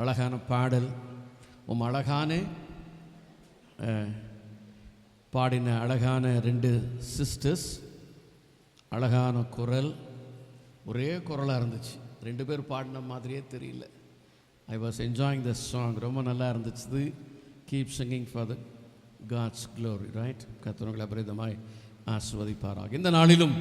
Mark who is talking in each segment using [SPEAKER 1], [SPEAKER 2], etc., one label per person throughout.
[SPEAKER 1] அழகான பாடல். அழகான பாடின அழகான 2 சிஸ்டர்ஸ், அழகான குரல், ஒரே குரலாக இருந்துச்சு. 2 பேர் பாடின மாதிரியே தெரியல. I was enjoying the song. ரொம்ப நல்லா இருந்துச்சு. Keep singing for the God's glory, right? கர்த்தர் அபரிதமாய் ஆசீர்வதிப்பாராக. இந்த நாளிலும்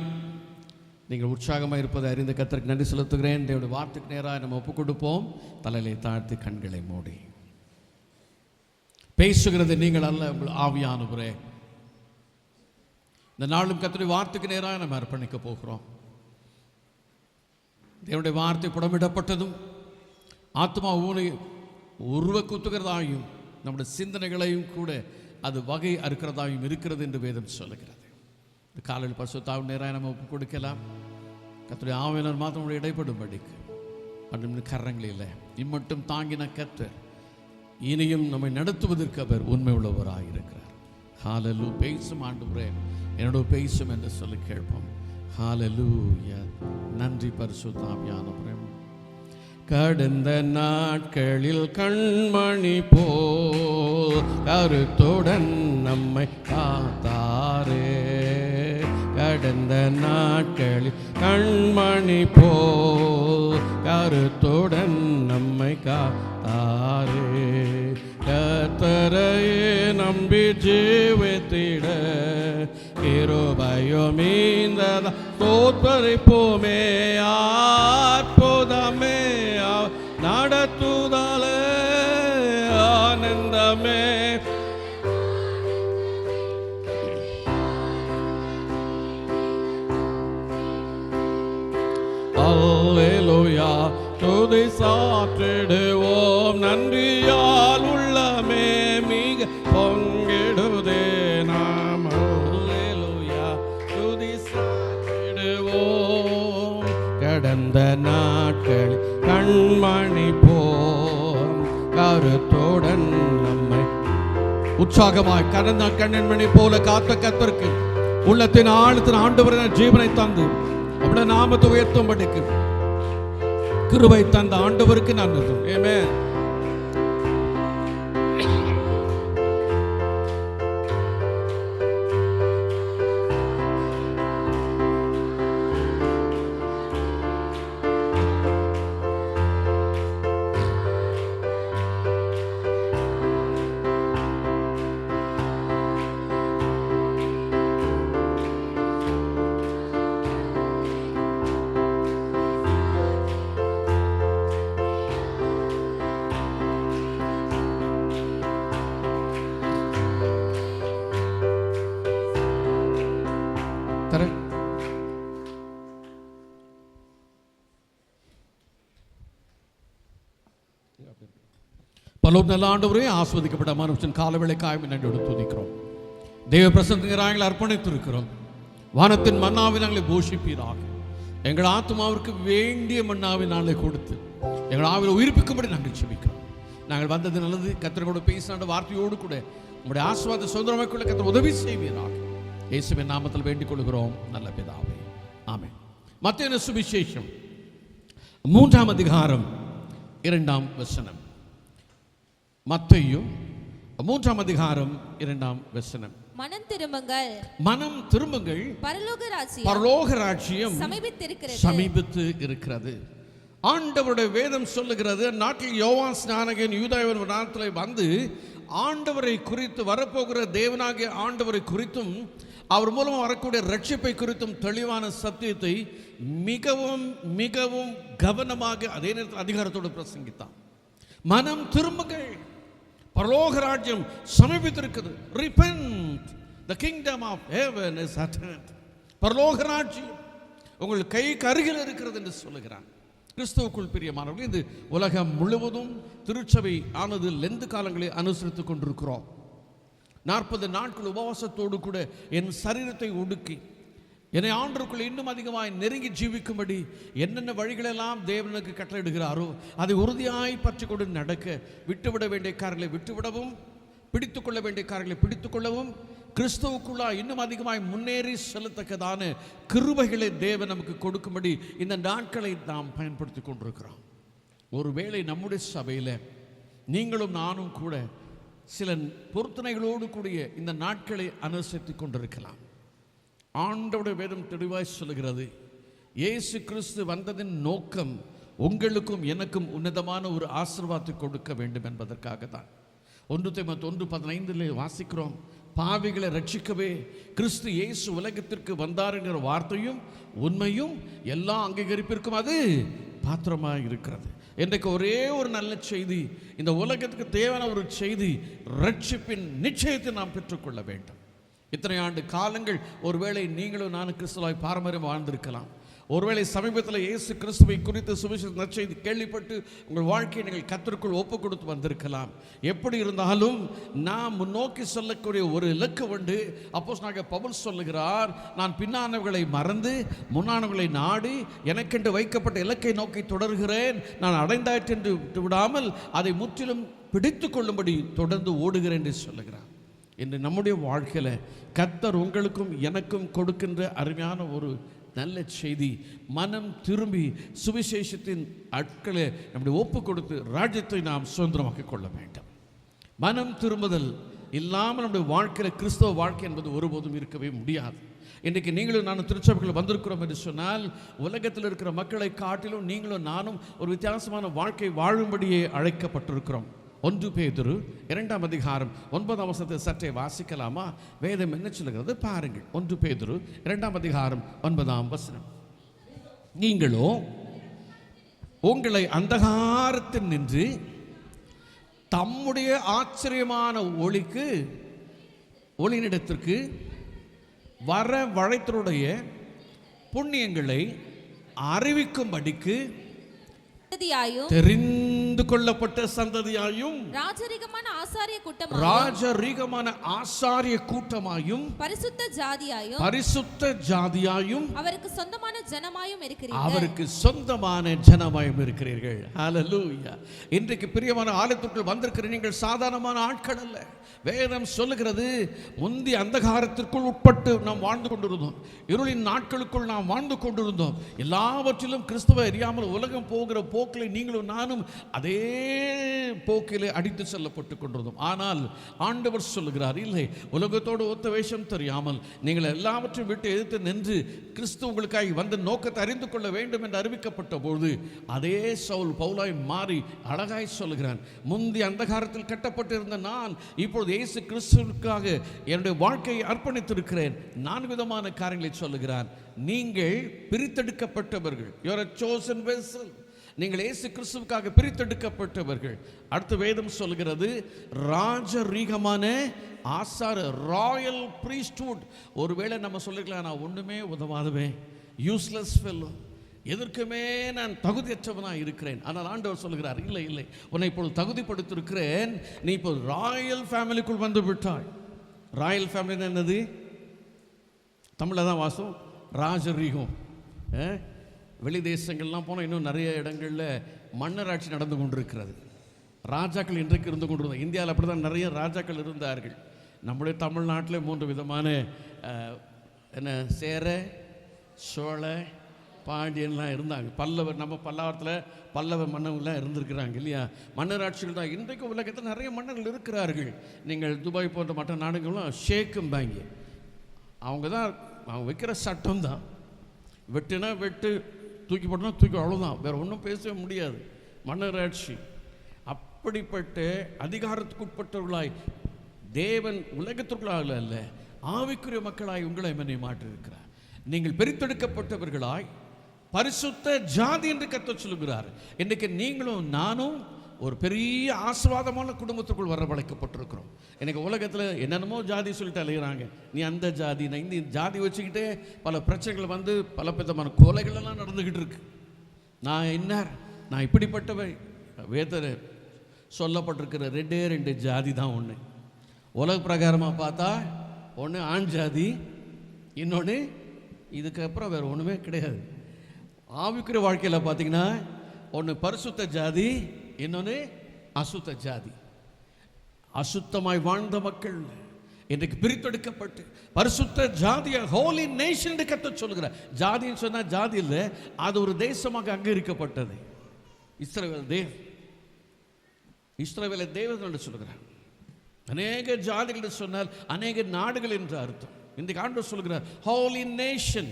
[SPEAKER 1] நீங்கள் உற்சாகமாக இருப்பதை அறிந்த கர்த்தருக்கு நன்றி செலுத்துகிறேன். தேவனுடைய வார்த்தைக்கு நேராக நம்ம ஒப்புக் கொடுப்போம். தலையை தாழ்த்தி கண்களை மூடி. பேசுகிறது நீங்கள் அல்ல, உங்கள் ஆவியானவரே. இந்த நாளும் கர்த்தருடைய வார்த்தைக்கு நேராக நம்ம அர்ப்பணிக்க போகிறோம். தேவனுடைய வார்த்தை புடமிடப்பட்டதும் ஆத்மா ஊனை உருவ குத்துகிறதாயும் நம்முடைய சிந்தனைகளையும் கூட அது வகை அறுக்கிறதாயும் இருக்கிறது என்று வேதம் சொல்லுகிறது. இந்த காலையில் பரிசுத்தாவின் நேராக நம்ம ஒப்புக் கொடுக்கலாம். கர்த்தருடைய ஆவியானவர் மாத்திரம் இடைப்படும்படிக்கு அப்படின்னு கரங்களில் இம்மட்டும் தாங்கின கர்த்தர் இனியும் நம்மை நடத்துவதற்கு அவர் உண்மை உள்ளவராக இருக்கிறார். ஹல்லேலூயா. பேசும் ஆண்டவரே, என்னோட பேசும் என்று சொல்லி கேட்போம். ஹல்லேலூயா. நன்றி பரிசுத்த ஆவியானவரே. கடந்த நாட்களில் கண்மணி போல் கருத்துடன் நம்மை காத்தாரே. கடந்த நாட்களில் கண்மணி போல் கருத்துடன் நம்மை காத்தாரே. கர்த்தரையே நம்பி ஜீவித்திட கிருபையும் மீந்தத ஸ்தோத்தரிப்போமே. அற்புதமே நடத்துதலே ஆனந்தமே. அல்லேலூயா. துதி சாற்றிடுவோம். நன்றியால் உள்ளமே மிக பொங்கிடுதே நாம். அல்லேலூயா. துதி சாற்றிடுவோம். கடந்த நாட்கள் கண்மணி போம் கருத்துடன் நம்மை உற்சாகமாய் கடந்த கண்மணி போல காத்த கர்த்தருக்கு உள்ளத்தின் ஆழத்தின் ஆண்டவரின் ஜீவனை தந்து அவருடைய நாமத்தை உயர்த்தும்படிக்கு கிருபை தந்த ஆண்டவருக்கு நன்றி. ஆமென். பலோம் நல்ல ஆண்டவரே, ஆஸ்வதிக்கப்பட்ட மனுஷன் காலவேளை காய்மை நன்றி துதிக்கிறோம். தெய்வ பிரசன்னங்களை அர்ப்பணித்திருக்கிறோம். வானத்தின் மன்னாவை நாங்களை போஷிப்பீராக. எங்கள் ஆத்மாவிற்கு வேண்டிய மன்னாவை நாளை கொடுத்து எங்கள் ஆவியில் உயிர்ப்பிக்கும்படி நாங்கள் செபிக்கிறோம். நாங்கள் வந்தது நல்லது. கர்த்தரோடு பேசின வார்த்தையோடு கூட உங்களுடைய ஆசீர்வாத சுதந்திரமைக்குள்ள கர்த்தர் உதவி செய்வீராக. இயேசுவின் நாமத்தில் வேண்டிக் கொள்கிறோம் நல்ல பிதாவே. ஆமென். மத்தேயு சுவிசேஷம் 3ஆம் அதிகாரம் 2ஆம் வசனம். மத்தேயு 3ஆம் அதிகாரம் 2ஆம் வசனம். மனம் திரும்புங்கள், பரலோக ராஜ்யம் சமீபித்து இருக்கிறது. ஆண்டவருடைய வேதம் சொல்லுகிறது. நாட்டில் யோவான் ஸ்நானகன் யூதாவின் நாட்டில் வந்து ஆண்டவரை குறித்து, வரப்போகிற தேவனாகிய ஆண்டவரை குறித்தும் அவர் மூலம் வரக்கூடிய ரட்சிப்பை குறித்தும் தெளிவான சத்தியத்தை மிகவும் மிகவும் கவனமாக அதே நேரத்தில் அதிகாரத்தோடு பிரசங்கித்தான். மனம் திரும்புங்கள், பரலோக ராஜ்யம் சமீபித்திருக்கிறது. Repent, the kingdom of heaven is at hand. பரலோக ராஜ்யம் உங்கள் கைக்கு அருகில் இருக்கிறது என்று சொல்லுகிறான். கிறிஸ்துவுக்குள் பிரியமானவர்கள், இந்த உலகம் முழுவதும் திருச்சபை ஆனது லெந்து காலங்களை அனுசரித்துக் கொண்டிருக்கிறோம். 40 நாட்கள் உபவாசத்தோடு கூட என் சரீரத்தை ஒடுக்கி என்னை ஆண்டவருக்குள் இன்னும் அதிகமாய் நெருங்கி ஜீவிக்கும்படி என்னென்ன வழிகளெல்லாம் தேவனுக்கு கட்டளையிடுகிறாரோ அதை உறுதியாய் பற்றி கொண்டு நடக்க, விட்டுவிட வேண்டிய காரியங்களை விட்டுவிடவும், பிடித்துக்கொள்ள வேண்டிய காரியங்களை பிடித்துக்கொள்ளவும், கிறிஸ்துவுக்குள்ளா இன்னும் அதிகமாய் முன்னேறி செல்லத்தக்கதான கிருபைகளை தேவன் நமக்கு கொடுக்கும்படி இந்த நாட்களை நாம் பயன்படுத்தி கொண்டிருக்கிறோம். ஒருவேளை நம்முடைய சபையில் நீங்களும் நானும் கூட சில பொருத்தனைகளோடு கூடிய இந்த நாட்களை அனுசரித்து கொண்டிருக்கலாம். ஆண்டவருடைய வேதம் தெளிவாய் சொல்கிறது, இயேசு கிறிஸ்து வந்ததின் நோக்கம் உங்களுக்கும் எனக்கும் உன்னதமான ஒரு ஆசீர்வாதத்தை கொடுக்க வேண்டும் என்பதற்காக தான். 1 தீமோத்தேயு 1:15 வாசிக்கிறோம், பாவிகளை ரட்சிக்கவே கிறிஸ்து இயேசு உலகத்திற்கு வந்தார் என்கிற வார்த்தையும் உண்மையும் எல்லா அங்கீகரிப்பிற்கும் அது பாத்திரமாக இருக்கிறது. இன்றைக்கு ஒரே ஒரு நல்ல செய்தி, இந்த உலகத்துக்கு தேவையான ஒரு செய்தி, ரட்சிப்பின் நிச்சயத்தை நாம் பெற்றுக்கொள்ள வேண்டும். இத்தனை ஆண்டு காலங்கள் ஒருவேளை நீங்களும் நானும் கிறிஸ்துவாய் பாரம்பரியம் வாழ்ந்திருக்கலாம். ஒருவேளை சமீபத்தில் இயேசு கிறிஸ்துவை குறித்து சுவிசேஷ நற்செய்தி கேள்விப்பட்டு உங்கள் வாழ்க்கையை நீங்கள் கர்த்தருக்குள் ஒப்பு கொடுத்து வந்திருக்கலாம். எப்படி இருந்தாலும் நாம் முன்னோக்கி சொல்லக்கூடிய ஒரு இலக்கு உண்டு. அப்போஸ்தலனாகிய பவுல் சொல்லுகிறார், நான் பின்னானவர்களை மறந்து முன்னானவர்களை நாடி எனக்கென்று வைக்கப்பட்ட இலக்கை நோக்கி தொடர்கிறேன். நான் அடைந்தாயிற்று என்று விடாமல் அதை முற்றிலும் பிடித்து கொள்ளும்படி தொடர்ந்து ஓடுகிறேன் என்று சொல்லுகிறார். இன்று நம்முடைய வாழ்க்கையில் கர்த்தர் உங்களுக்கும் எனக்கும் கொடுக்கின்ற அருமையான ஒரு நல்ல செய்தி, மனம் திரும்பி சுவிசேஷத்தின் ஆட்களை நம்முடைய ஒப்பு கொடுத்து ராஜ்யத்தை நாம் சுதந்திரமாக்கிக் கொள்ள வேண்டும். மனம் திரும்புதல் இல்லாமல் நம்முடைய வாழ்க்கையில் கிறிஸ்தவ வாழ்க்கை என்பது ஒருபோதும் இருக்கவே முடியாது. இன்றைக்கு நீங்களும் நானும் திருச்சபைகள் வந்திருக்கிறோம் என்று சொன்னால், உலகத்தில் இருக்கிற மக்களை காட்டிலும் நீங்களும் நானும் ஒரு வித்தியாசமான வாழ்க்கை வாழும்படியே அழைக்கப்பட்டிருக்கிறோம். 1 பேதுரு 2:9 சற்றே வாசிக்கலாமா? வேதம் என்ன சொல்லுகிறது பாருங்கள். 1 பேதுரு 2:9. நீங்களோ உங்களை அந்தகாரத்தில் நின்று தம்முடைய ஆச்சரியமான ஒளியினிடத்திற்கு வர வழைத்தருடைய புண்ணியங்களை அறிவிக்கும்படிக்கு தெரிந்து கொள்ளப்பட்ட சந்ததியாயும் ராஜரீகமான ஆசாரிய கூட்டமாயும் பரிசுத்த ஜாதியாயும் அவருக்கு சொந்தமான ஜனமாயும் இருக்கிறீர்கள். ஹல்லேலூயா. இன்றைக்கு பிரியமான ஆலயத்திற்குள் வந்திருக்கிற நீங்கள் சாதாரணமான ஆட்கள் அல்ல. வேதம் சொல்லுகிறது, முந்தி அந்தகாரத்திற்குள் உட்பட்டு நாம் வாழ்ந்து கொண்டிருந்தோம். இருளின் நாட்களுக்குள் நாம் வாழ்ந்து கொண்டிருந்தோம். எல்லாவற்றிலும் கிறிஸ்துவை அறியாமல் உலகம் போகிற போக்கில் நீங்களும் நானும் அதே போக்கிலே அடித்து செல்லப்பட்டு கொண்டிருந்தோம். ஆனால் ஆண்டவர் சொல்லுகிறார், இல்லை, உலகத்தோடு ஒத்த வேஷம் தெரியாமல் நீங்கள் எல்லாவற்றையும் விட்டு எதிர்த்து நின்று கிறிஸ்து உங்களுக்காக வந்த நோக்கத்தை அறிந்து கொள்ள வேண்டும் என்று அறிவிக்கப்பட்ட பொழுது அதே சவுல் பவுலாய் மாறி அழகாய் சொல்லுகிறான், முந்தி அந்தகாரத்தில் கட்டப்பட்டிருந்த நான் இப்பொழுது இயேசு கிறிஸ்துவுக்காக என்னுடைய வாழ்க்கையை அர்ப்பணித்திருக்கிறேன். 4 விதமான காரியங்களை சொல்லுகிறான். நீங்கள் பிரித்தெடுக்கப்பட்டவர்கள், you are a chosen vessel. நீங்கள் இயேசு கிறிஸ்துவுக்காக பிரித்தெடுக்கப்பட்டவர்கள். அடுத்த வேதம் சொல்கிறது, ராஜரீகமான ஆசார, ராயல் priesthood. ஒருவேளை நம்ம சொல்லிக்கலாம், நான் ஒன்றுமே உதவாதவே, யூஸ்லெஸ் ஃபெல்லோ, எதற்குமே நான் தகுதியற்றவனாக இருக்கிறேன். ஆனால் ஆண்டவர் சொல்கிறார், இல்லை இல்லை, உன்னை இப்பொழுது தகுதிப்படுத்திருக்கிறேன். நீ இப்போ ராயல் ஃபேமிலிக்குள் வந்து விட்டாய். ராயல் ஃபேமிலி என்னது? தமிழில் தான் வாசம், ராஜரீகம். வெளி தேசங்கள்லாம் போனால் இன்னும் நிறைய இடங்களில் மன்னராட்சி நடந்து கொண்டிருக்கிறது. ராஜாக்கள் இன்றைக்கு இருந்து கொண்டிருந்தார். இந்தியாவில் அப்படி தான் நிறைய ராஜாக்கள் இருந்தார்கள். நம்முடைய தமிழ்நாட்டில் 3 விதமான சேர, சோழ, பாண்டியன்லாம் இருந்தாங்க. பல்லவர், நம்ம பல்லாவரத்தில் பல்லவ மன்னர்கள்லாம் இருந்திருக்கிறாங்க இல்லையா? மன்னராட்சிகள் தான். இன்றைக்கு உலகத்தில் நிறைய மன்னர்கள் இருக்கிறார்கள். நீங்கள் துபாய் போன்ற மற்ற நாடுகளும் ஷேக்கும்பாங்க. அவங்க தான், அவங்க வைக்கிற சட்டம் தான், வெட்டுனா வெட்டு, தூக்கி போட்டோன்னா தூக்கி, அவ்வளோதான், வேறு ஒன்றும் பேசவே முடியாது. மன்னராட்சி. அப்படிப்பட்ட அதிகாரத்துக்கு உட்பட்டவர்களாய் தேவன் உலகத்திற்குள்ளாக அல்ல, ஆவிக்குரிய மக்களாய் உங்களை என்னை மாற்றிருக்கிறார். நீங்கள் பிரித்தெடுக்கப்பட்டவர்களாய் பரிசுத்த ஜாதி என்று கர்த்தர் சொல்லுகிறார். இன்றைக்கு நீங்களும் நானும் ஒரு பெரிய ஆசீர்வாதமான குடும்பத்துக்குள் வரவழைக்கப்பட்டிருக்கிறோம். எனக்கு உலகத்தில் என்னென்னமோ ஜாதி சொல்லிட்டு அலைகிறாங்க. நீ அந்த ஜாதி, நான் இந்த ஜாதி வச்சுக்கிட்டே பல பிரச்சனைகள் வந்து பல விதமான கொலைகளெல்லாம் நடந்துக்கிட்டு இருக்கு. நான் என்ன, நான் இப்படிப்பட்டவை. வேதத்தில் சொல்லப்பட்டிருக்கிற 2 ஜாதி தான். ஒன்று உலக பிரகாரமாக பார்த்தா ஒன்று ஆண் ஜாதி, இன்னொன்று இதுக்கப்புறம் வேறு ஒன்றுமே கிடையாது. ஆவிக்குரிய வாழ்க்கையில் பார்த்தீங்கன்னா ஒன்று பரிசுத்த ஜாதி, இன்னொன்று அசுத்த ஜாதி. அசுத்தமாய் வாழ்ந்த மக்கள் இன்றைக்கு பிரித்தெடுக்கப்பட்டு பரிசுத்த ஜாதியா, ஹோலி நேஷன் கர்த்தர் சொல்லுகிறார். ஜாதின்னு சொன்னால் ஜாதி இல்லை, அது ஒரு தேசமாக அங்கீகரிக்கப்பட்டது. இஸ்ரவேலை தேவர்கள் என்று சொல்கிறார். அநேக ஜாதிகள் என்று சொன்னால் அநேக நாடுகள் என்று அர்த்தம். இன்றைக்கு ஆண்டவர் சொல்கிறார், ஹோலி நேஷன்,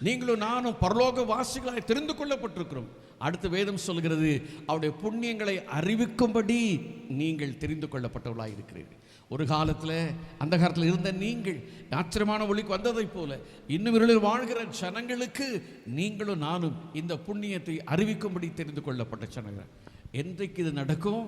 [SPEAKER 1] நீங்களும் நானும் பரலோக வாசிகளாய் தெரிந்து கொள்ளப்பட்டிருக்கிறோம். அடுத்த வேதம் சொல்கிறது, அவருடைய புண்ணியங்களை அறிவிக்கும்படி நீங்கள் தெரிந்து கொள்ளப்பட்டவர்களாக இருக்கிறீர்கள். ஒரு காலத்தில், அந்த காலத்தில் இருந்த நீங்கள் ஆச்சரியமான ஒளிக்கு வந்ததைப் போல இன்னும் இருளில் வாழ்கிற ஜனங்களுக்கு நீங்களும் நானும் இந்த புண்ணியத்தை அறிவிக்கும்படி தெரிந்து கொள்ளப்பட்ட ஜனங்கள். என்றைக்கு இது நடக்கும்?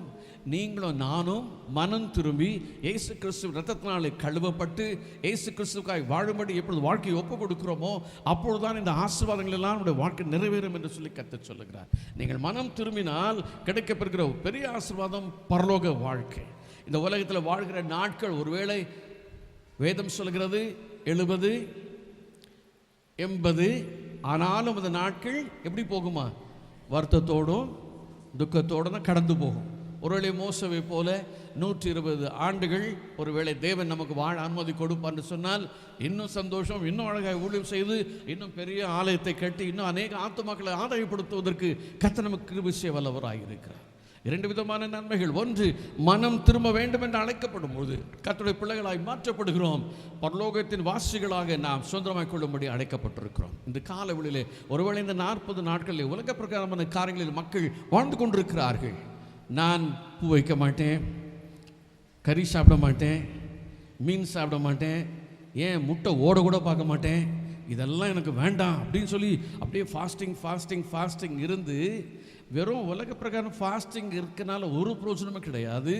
[SPEAKER 1] நீங்களும் நானும் மனம் திரும்பி இயேசு கிறிஸ்து இரத்தத்தினாலே கழுவப்பட்டு இயேசு கிறிஸ்துக்காய் வாழும்படி எப்பொழுது வாழ்க்கையை ஒப்புக் கொடுக்கிறோமோ அப்பொழுதுதான் இந்த ஆசீர்வாதங்கள் எல்லாம் நம்முடைய வாழ்க்கை நிறைவேறும் என்று சொல்லி கர்த்தர் சொல்லுகிறார். நீங்கள் மனம் திரும்பினால் கிடைக்கப்பெறுகிற பெரிய ஆசீர்வாதம் பரலோக வாழ்க்கை. இந்த உலகத்தில் வாழ்கிற நாட்கள் ஒருவேளை வேதம் சொல்கிறது 70, 80, ஆனாலும் அந்த நாட்கள் எப்படி போகுமா? வருத்தத்தோடும் துக்கத்தோடு தான் கடந்து போகும். ஒருவேளை மோசவை போல 120 ஆண்டுகள் ஒருவேளை தேவன் நமக்கு வாழ அனுமதி கொடுப்பான்னு சொன்னால் இன்னும் சந்தோஷம், இன்னும் அழகாக ஊழியம் செய்து இன்னும் பெரிய ஆலயத்தை கட்டி இன்னும் அநேக ஆத்துமாக்களை ஆதாயப்படுத்துவதற்கு கர்த்தர் நமக்கு கிருபை செய்ய வல்லவராக இருக்கிறார். 2 விதமான நன்மைகள். ஒன்று, மனம் திரும்ப வேண்டும் என்று அழைக்கப்படும் போது கர்த்தருடைய பிள்ளைகளாய் மாற்றப்படுகிறோம். பரலோகத்தின் வாசிகளாக நாம் சுதந்திரமாய் கொள்ளும்படி அழைக்கப்பட்டிருக்கிறோம். இந்த காலவெளியிலே ஒருவேளை இந்த 40 நாட்களில் உலக பிரகாரமான காரியங்களில் மக்கள் வாழ்ந்து கொண்டிருக்கிறார்கள். நான் பூ வைக்க மாட்டேன், கறி சாப்பிட மாட்டேன், மீன் சாப்பிட மாட்டேன், ஏன் முட்டை ஓட கூட பார்க்க மாட்டேன், இதெல்லாம் எனக்கு வேண்டாம் அப்படின்னு சொல்லி அப்படியே ஃபாஸ்டிங் இருந்து வெறும் உலக பிரகாரம் ஃபாஸ்டிங் இருக்கனால ஒரு பிரயோஜனமும் கிடையாது.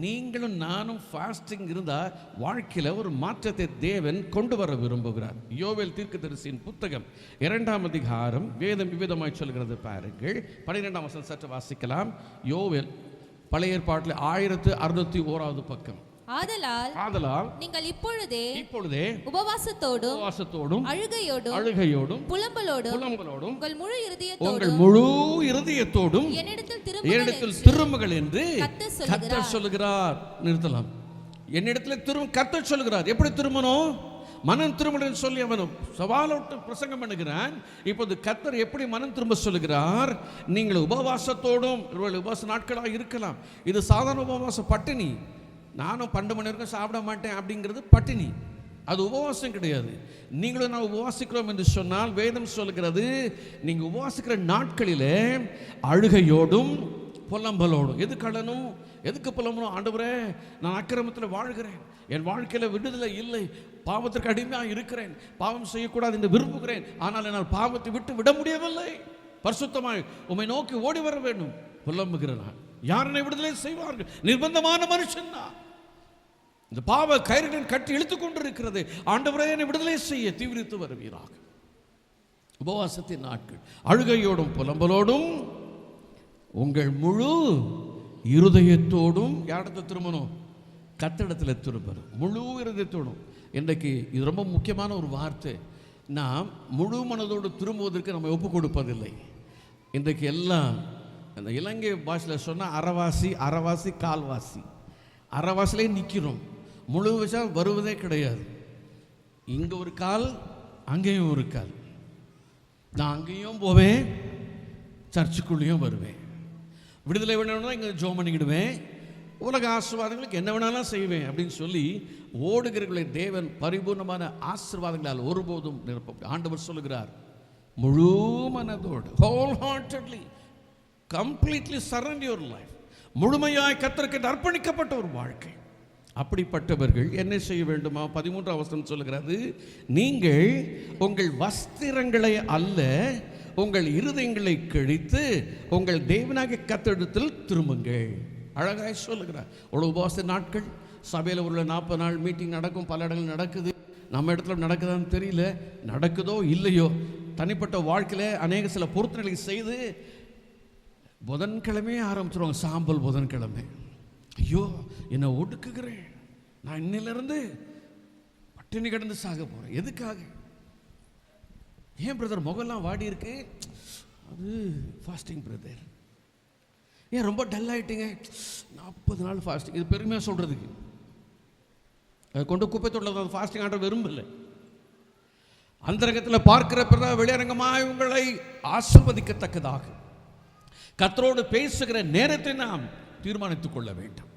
[SPEAKER 1] நீங்களும் நானும் ஃபாஸ்டிங் இருந்தால் வாழ்க்கையில் ஒரு மாற்றத்தை தேவன் கொண்டு வர விரும்புகிறார். யோவேல் தீர்க்கதரிசியின் புத்தகம் 2ஆம் அதிகாரம் வேதம் விவிதமாய் சொல்கிறது பாருங்கள். 12ஆம் வசனம் சற்று வாசிக்கலாம். யோவேல் பழைய ஏற்பாட்டில் 1601வது பக்கம். ஆதலால் நீங்கள் இப்பொழுதே உபவாசத்தோடும் அழுகையோடும் புலம்பலோடும் உங்கள் முழு இருதயத்தோடும் என்னிடத்தில் திரும்புங்கள் என்று கர்த்தர் சொல்லுகிறார். நிறுத்தலாம். என்னிடத்தில் கர்த்தர் சொல்லுகிறார். எப்படி திரும்பணும்? மனம் திரும்புன்னு சொல்லி அவன் சவாலோட்டு பிரசங்கம் பண்ணுகிறான். இப்போது கர்த்தர் எப்படி மனம் திரும்ப சொல்லுகிறார்? நீங்கள் உபவாசத்தோடும், உபவாச நாட்களாக இருக்கலாம். இது சாதாரண உபவாச பட்டினி. நானும் 12 மணி நேரம் சாப்பிட மாட்டேன் அப்படிங்கிறது பட்டினி, அது உபவாசம் கிடையாது. நீங்களும் நான் உபவாசிக்கிறோம் என்று சொன்னால் வேதம் சொல்கிறது, நீங்கள் உபவாசிக்கிற நாட்களிலே அழுகையோடும் புலம்பலோடும். எதுக்கு அழணும், எதுக்கு புலம்பணும்? ஆண்டவரே, நான் அக்கிரமத்தில் வாழ்கிறேன், என் வாழ்க்கையில் விடுதலை இல்லை, பாவத்திற்கு அடிமையாக இருக்கிறேன், பாவம் செய்யக்கூடாது என்று விரும்புகிறேன், ஆனால் என்னால் பாவத்தை விட்டு விட முடியவில்லை, பரிசுத்தமாய் உம்மை நோக்கி ஓடி வர வேண்டும் புலம்புகிறேன். யார் என்னை விடுதலை செய்வார்கள்? நிர்பந்தமான மனுஷன் தான். இந்த பாவ கயிறுடன் கட்டி இழுத்துக் கொண்டிருக்கிறது. ஆண்டவரே, என்னை விடுதலை செய்ய தீவிரித்து வருவீராக. உபவாசத்தின் நாட்கள் அழுகையோடும் புலம்பலோடும் உங்கள் முழு இருதயத்தோடும் யாரிடத்தில் திரும்பணும்? கர்த்தரிடத்தில் திரும்பணும். முழு இருதயத்தோடும். இன்றைக்கு இது ரொம்ப முக்கியமான ஒரு வார்த்தை. நாம் முழு மனதோடு திரும்புவதற்கு நம்ம ஒப்பு கொடுப்பதில்லை. இன்றைக்கு எல்லாம் அந்த இலங்கை பாஷையில் சொன்னால் அரைவாசி கால்வாசி. அரைவாசிலே நிற்கிறோம், முழு விஷயம் வருவதே கிடையாது. இங்கே ஒரு கால், அங்கேயும் ஒரு கால். நான் அங்கேயும் போவேன், சர்ச்சுக்குள்ளேயும் வருவேன். விடுதலை வேணும்னா இங்கே ஜோம் பண்ணிக்கிடுவேன், உலக ஆசீர்வாதங்களுக்கு என்ன வேணாலும் செய்வேன் அப்படின்னு சொல்லி ஓடுகிறவர்களை தேவன் பரிபூர்ணமான ஆசீர்வாதங்களால் ஒருபோதும் நிரப்ப. ஆண்டவர் சொல்லுகிறார், முழு மனதோடு, whole heartedly, completely surrender your life, முழுமையாய் கர்த்தருக்கு அர்ப்பணிக்கப்பட்ட ஒரு வாழ்க்கை. அப்படிப்பட்டவர்கள் என்ன செய்ய வேண்டுமா? 13ஆம் வசனம் சொல்லுகிறது, நீங்கள் உங்கள் வஸ்திரங்களை அல்ல உங்கள் இருதயங்களை கிழித்து உங்கள் தேவனாகிய கர்த்தரிடத்தில் திரும்புங்கள். அழகாய் சொல்லுகிறார். ஒரு உபவாச நாட்கள் சபையில் ஒரு 40 நாள் மீட்டிங் நடக்கும், பல இடங்கள் நடக்குது. நம்ம இடத்துல நடக்குதான்னு தெரியல, நடக்குதோ இல்லையோ, தனிப்பட்ட வாழ்க்கையில் அநேக சில பொருத்தனைகளை செய்து புதன்கிழமையே ஆரம்பிச்சிருவாங்க. சாம்பல் புதன்கிழமை, ஐயோ என்னை ஒடுக்குகிறேன், நான் இன்னிலிருந்து பட்டினி கிடந்து சாக போகிறேன். எதுக்காக? ஏன் பிரதர் முகம்லாம் வாடி இருக்கு? அது ஃபாஸ்டிங் பிரதர். ஏன் ரொம்ப டல் ஆகிட்டீங்க? 40 நாள் ஃபாஸ்டிங். இது பெருமையாக சொல்கிறதுக்கு, அதை கொண்டு குப்பை தொட்டில் ஃபாஸ்டிங் ஆண்ட விரும்பலை. அந்தரங்கத்தில் பார்க்கிற பிறகு வெளியரங்கமாய் உங்களை ஆசீர்வதிக்கத்தக்கதாக கர்த்தரோடு பேசுகிற நேரத்தை நாம் தீர்மானித்துக் கொள்ள வேண்டும்.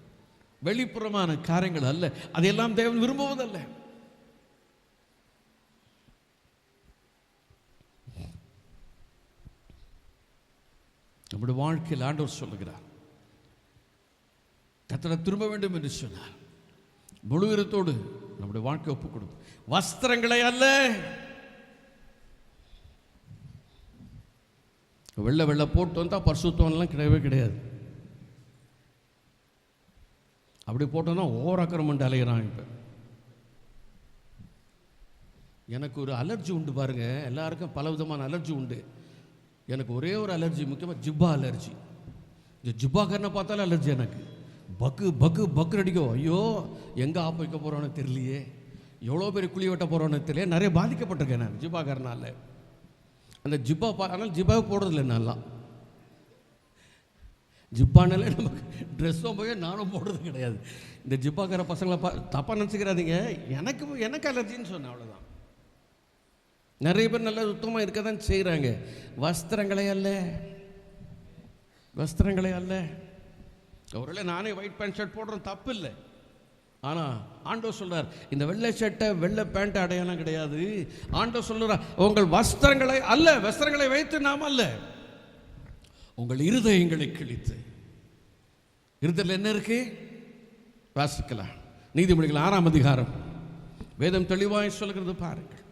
[SPEAKER 1] வெளிப்புறமான காரியங்கள் அல்ல, அதையெல்லாம் தேவன் விரும்புவதல்ல. நம்முடைய வாழ்க்கையில் ஆண்டவர் சொல்லுகிறார், கர்த்தரை திரும்ப வேண்டும் என்று சொன்னார். முழு விருத்தோடு நம்முடைய வாழ்க்கை ஒப்புக் கொடுக்கும். வஸ்திரங்களை அல்ல, வெள்ளை வெள்ளை போட்டு வந்தால் பரிசுத்தம்லாம் கிடையவே கிடையாது. அப்படி போட்டோன்னா ஓரக்கரமண்டு அலைகிறான். இப்போ எனக்கு ஒரு அலர்ஜி உண்டு பாருங்க, எல்லாருக்கும் பல விதமான அலர்ஜி உண்டு. எனக்கு ஒரே ஒரு அலர்ஜி, முக்கியமாக ஜிப்பா அலர்ஜி. இந்த ஜிப்பாக்காரனை பார்த்தாலும் அலர்ஜி எனக்கு. பக்கு பக்கு பக்கு அடிக்கும். ஐயோ, எங்கே ஆப் வைக்க போகிறோன்னு தெரியலையே, எவ்வளோ பேர் குழி வெட்ட போகிறோன்னு தெரியல. நிறைய பாதிக்கப்பட்டிருக்கேன் நான் ஜிப்பாக்காரனால. அந்த ஜிப்பா ஆனால் ஜிப்பாவை போடுறதில்லை. நான்லாம் ஜிப்பானாலே நமக்கு ட்ரெஸ்ஸும் போய் நானும் போடுறது கிடையாது. இந்த ஜிப்பாக்கார பசங்களை தப்பாக நினச்சிக்கிறாதீங்க. எனக்கு அலர்ஜின்னு சொன்னேன், அவ்வளோதான். நிறைய பேர் நல்லா சுத்தமாக இருக்க தான் செய்கிறாங்க. வஸ்திரங்களே அல்ல, வஸ்திரங்களே அல்ல. ஒருவேளை நானே ஒயிட் பேண்ட் ஷர்ட் போடுறேன், தப்பு இல்லை. ஆனால் ஆண்டவர் சொல்றார், இந்த வெள்ளை ஷர்ட்டை வெள்ளை பேண்ட் அடையாளம் கிடையாது. ஆண்டவர் சொல்றார், உங்கள் வஸ்திரங்களை அல்ல, வஸ்திரங்களை வைத்து நாம் அல்ல, உங்கள் இருதயங்களை கிழித்து. இருதயத்தில் என்ன இருக்கு வாசிக்கலாம். நீதிமொழிகள் 6ஆம் அதிகாரம் வேதம் தெளிவாய் சொல்கிறது பாருங்கள்.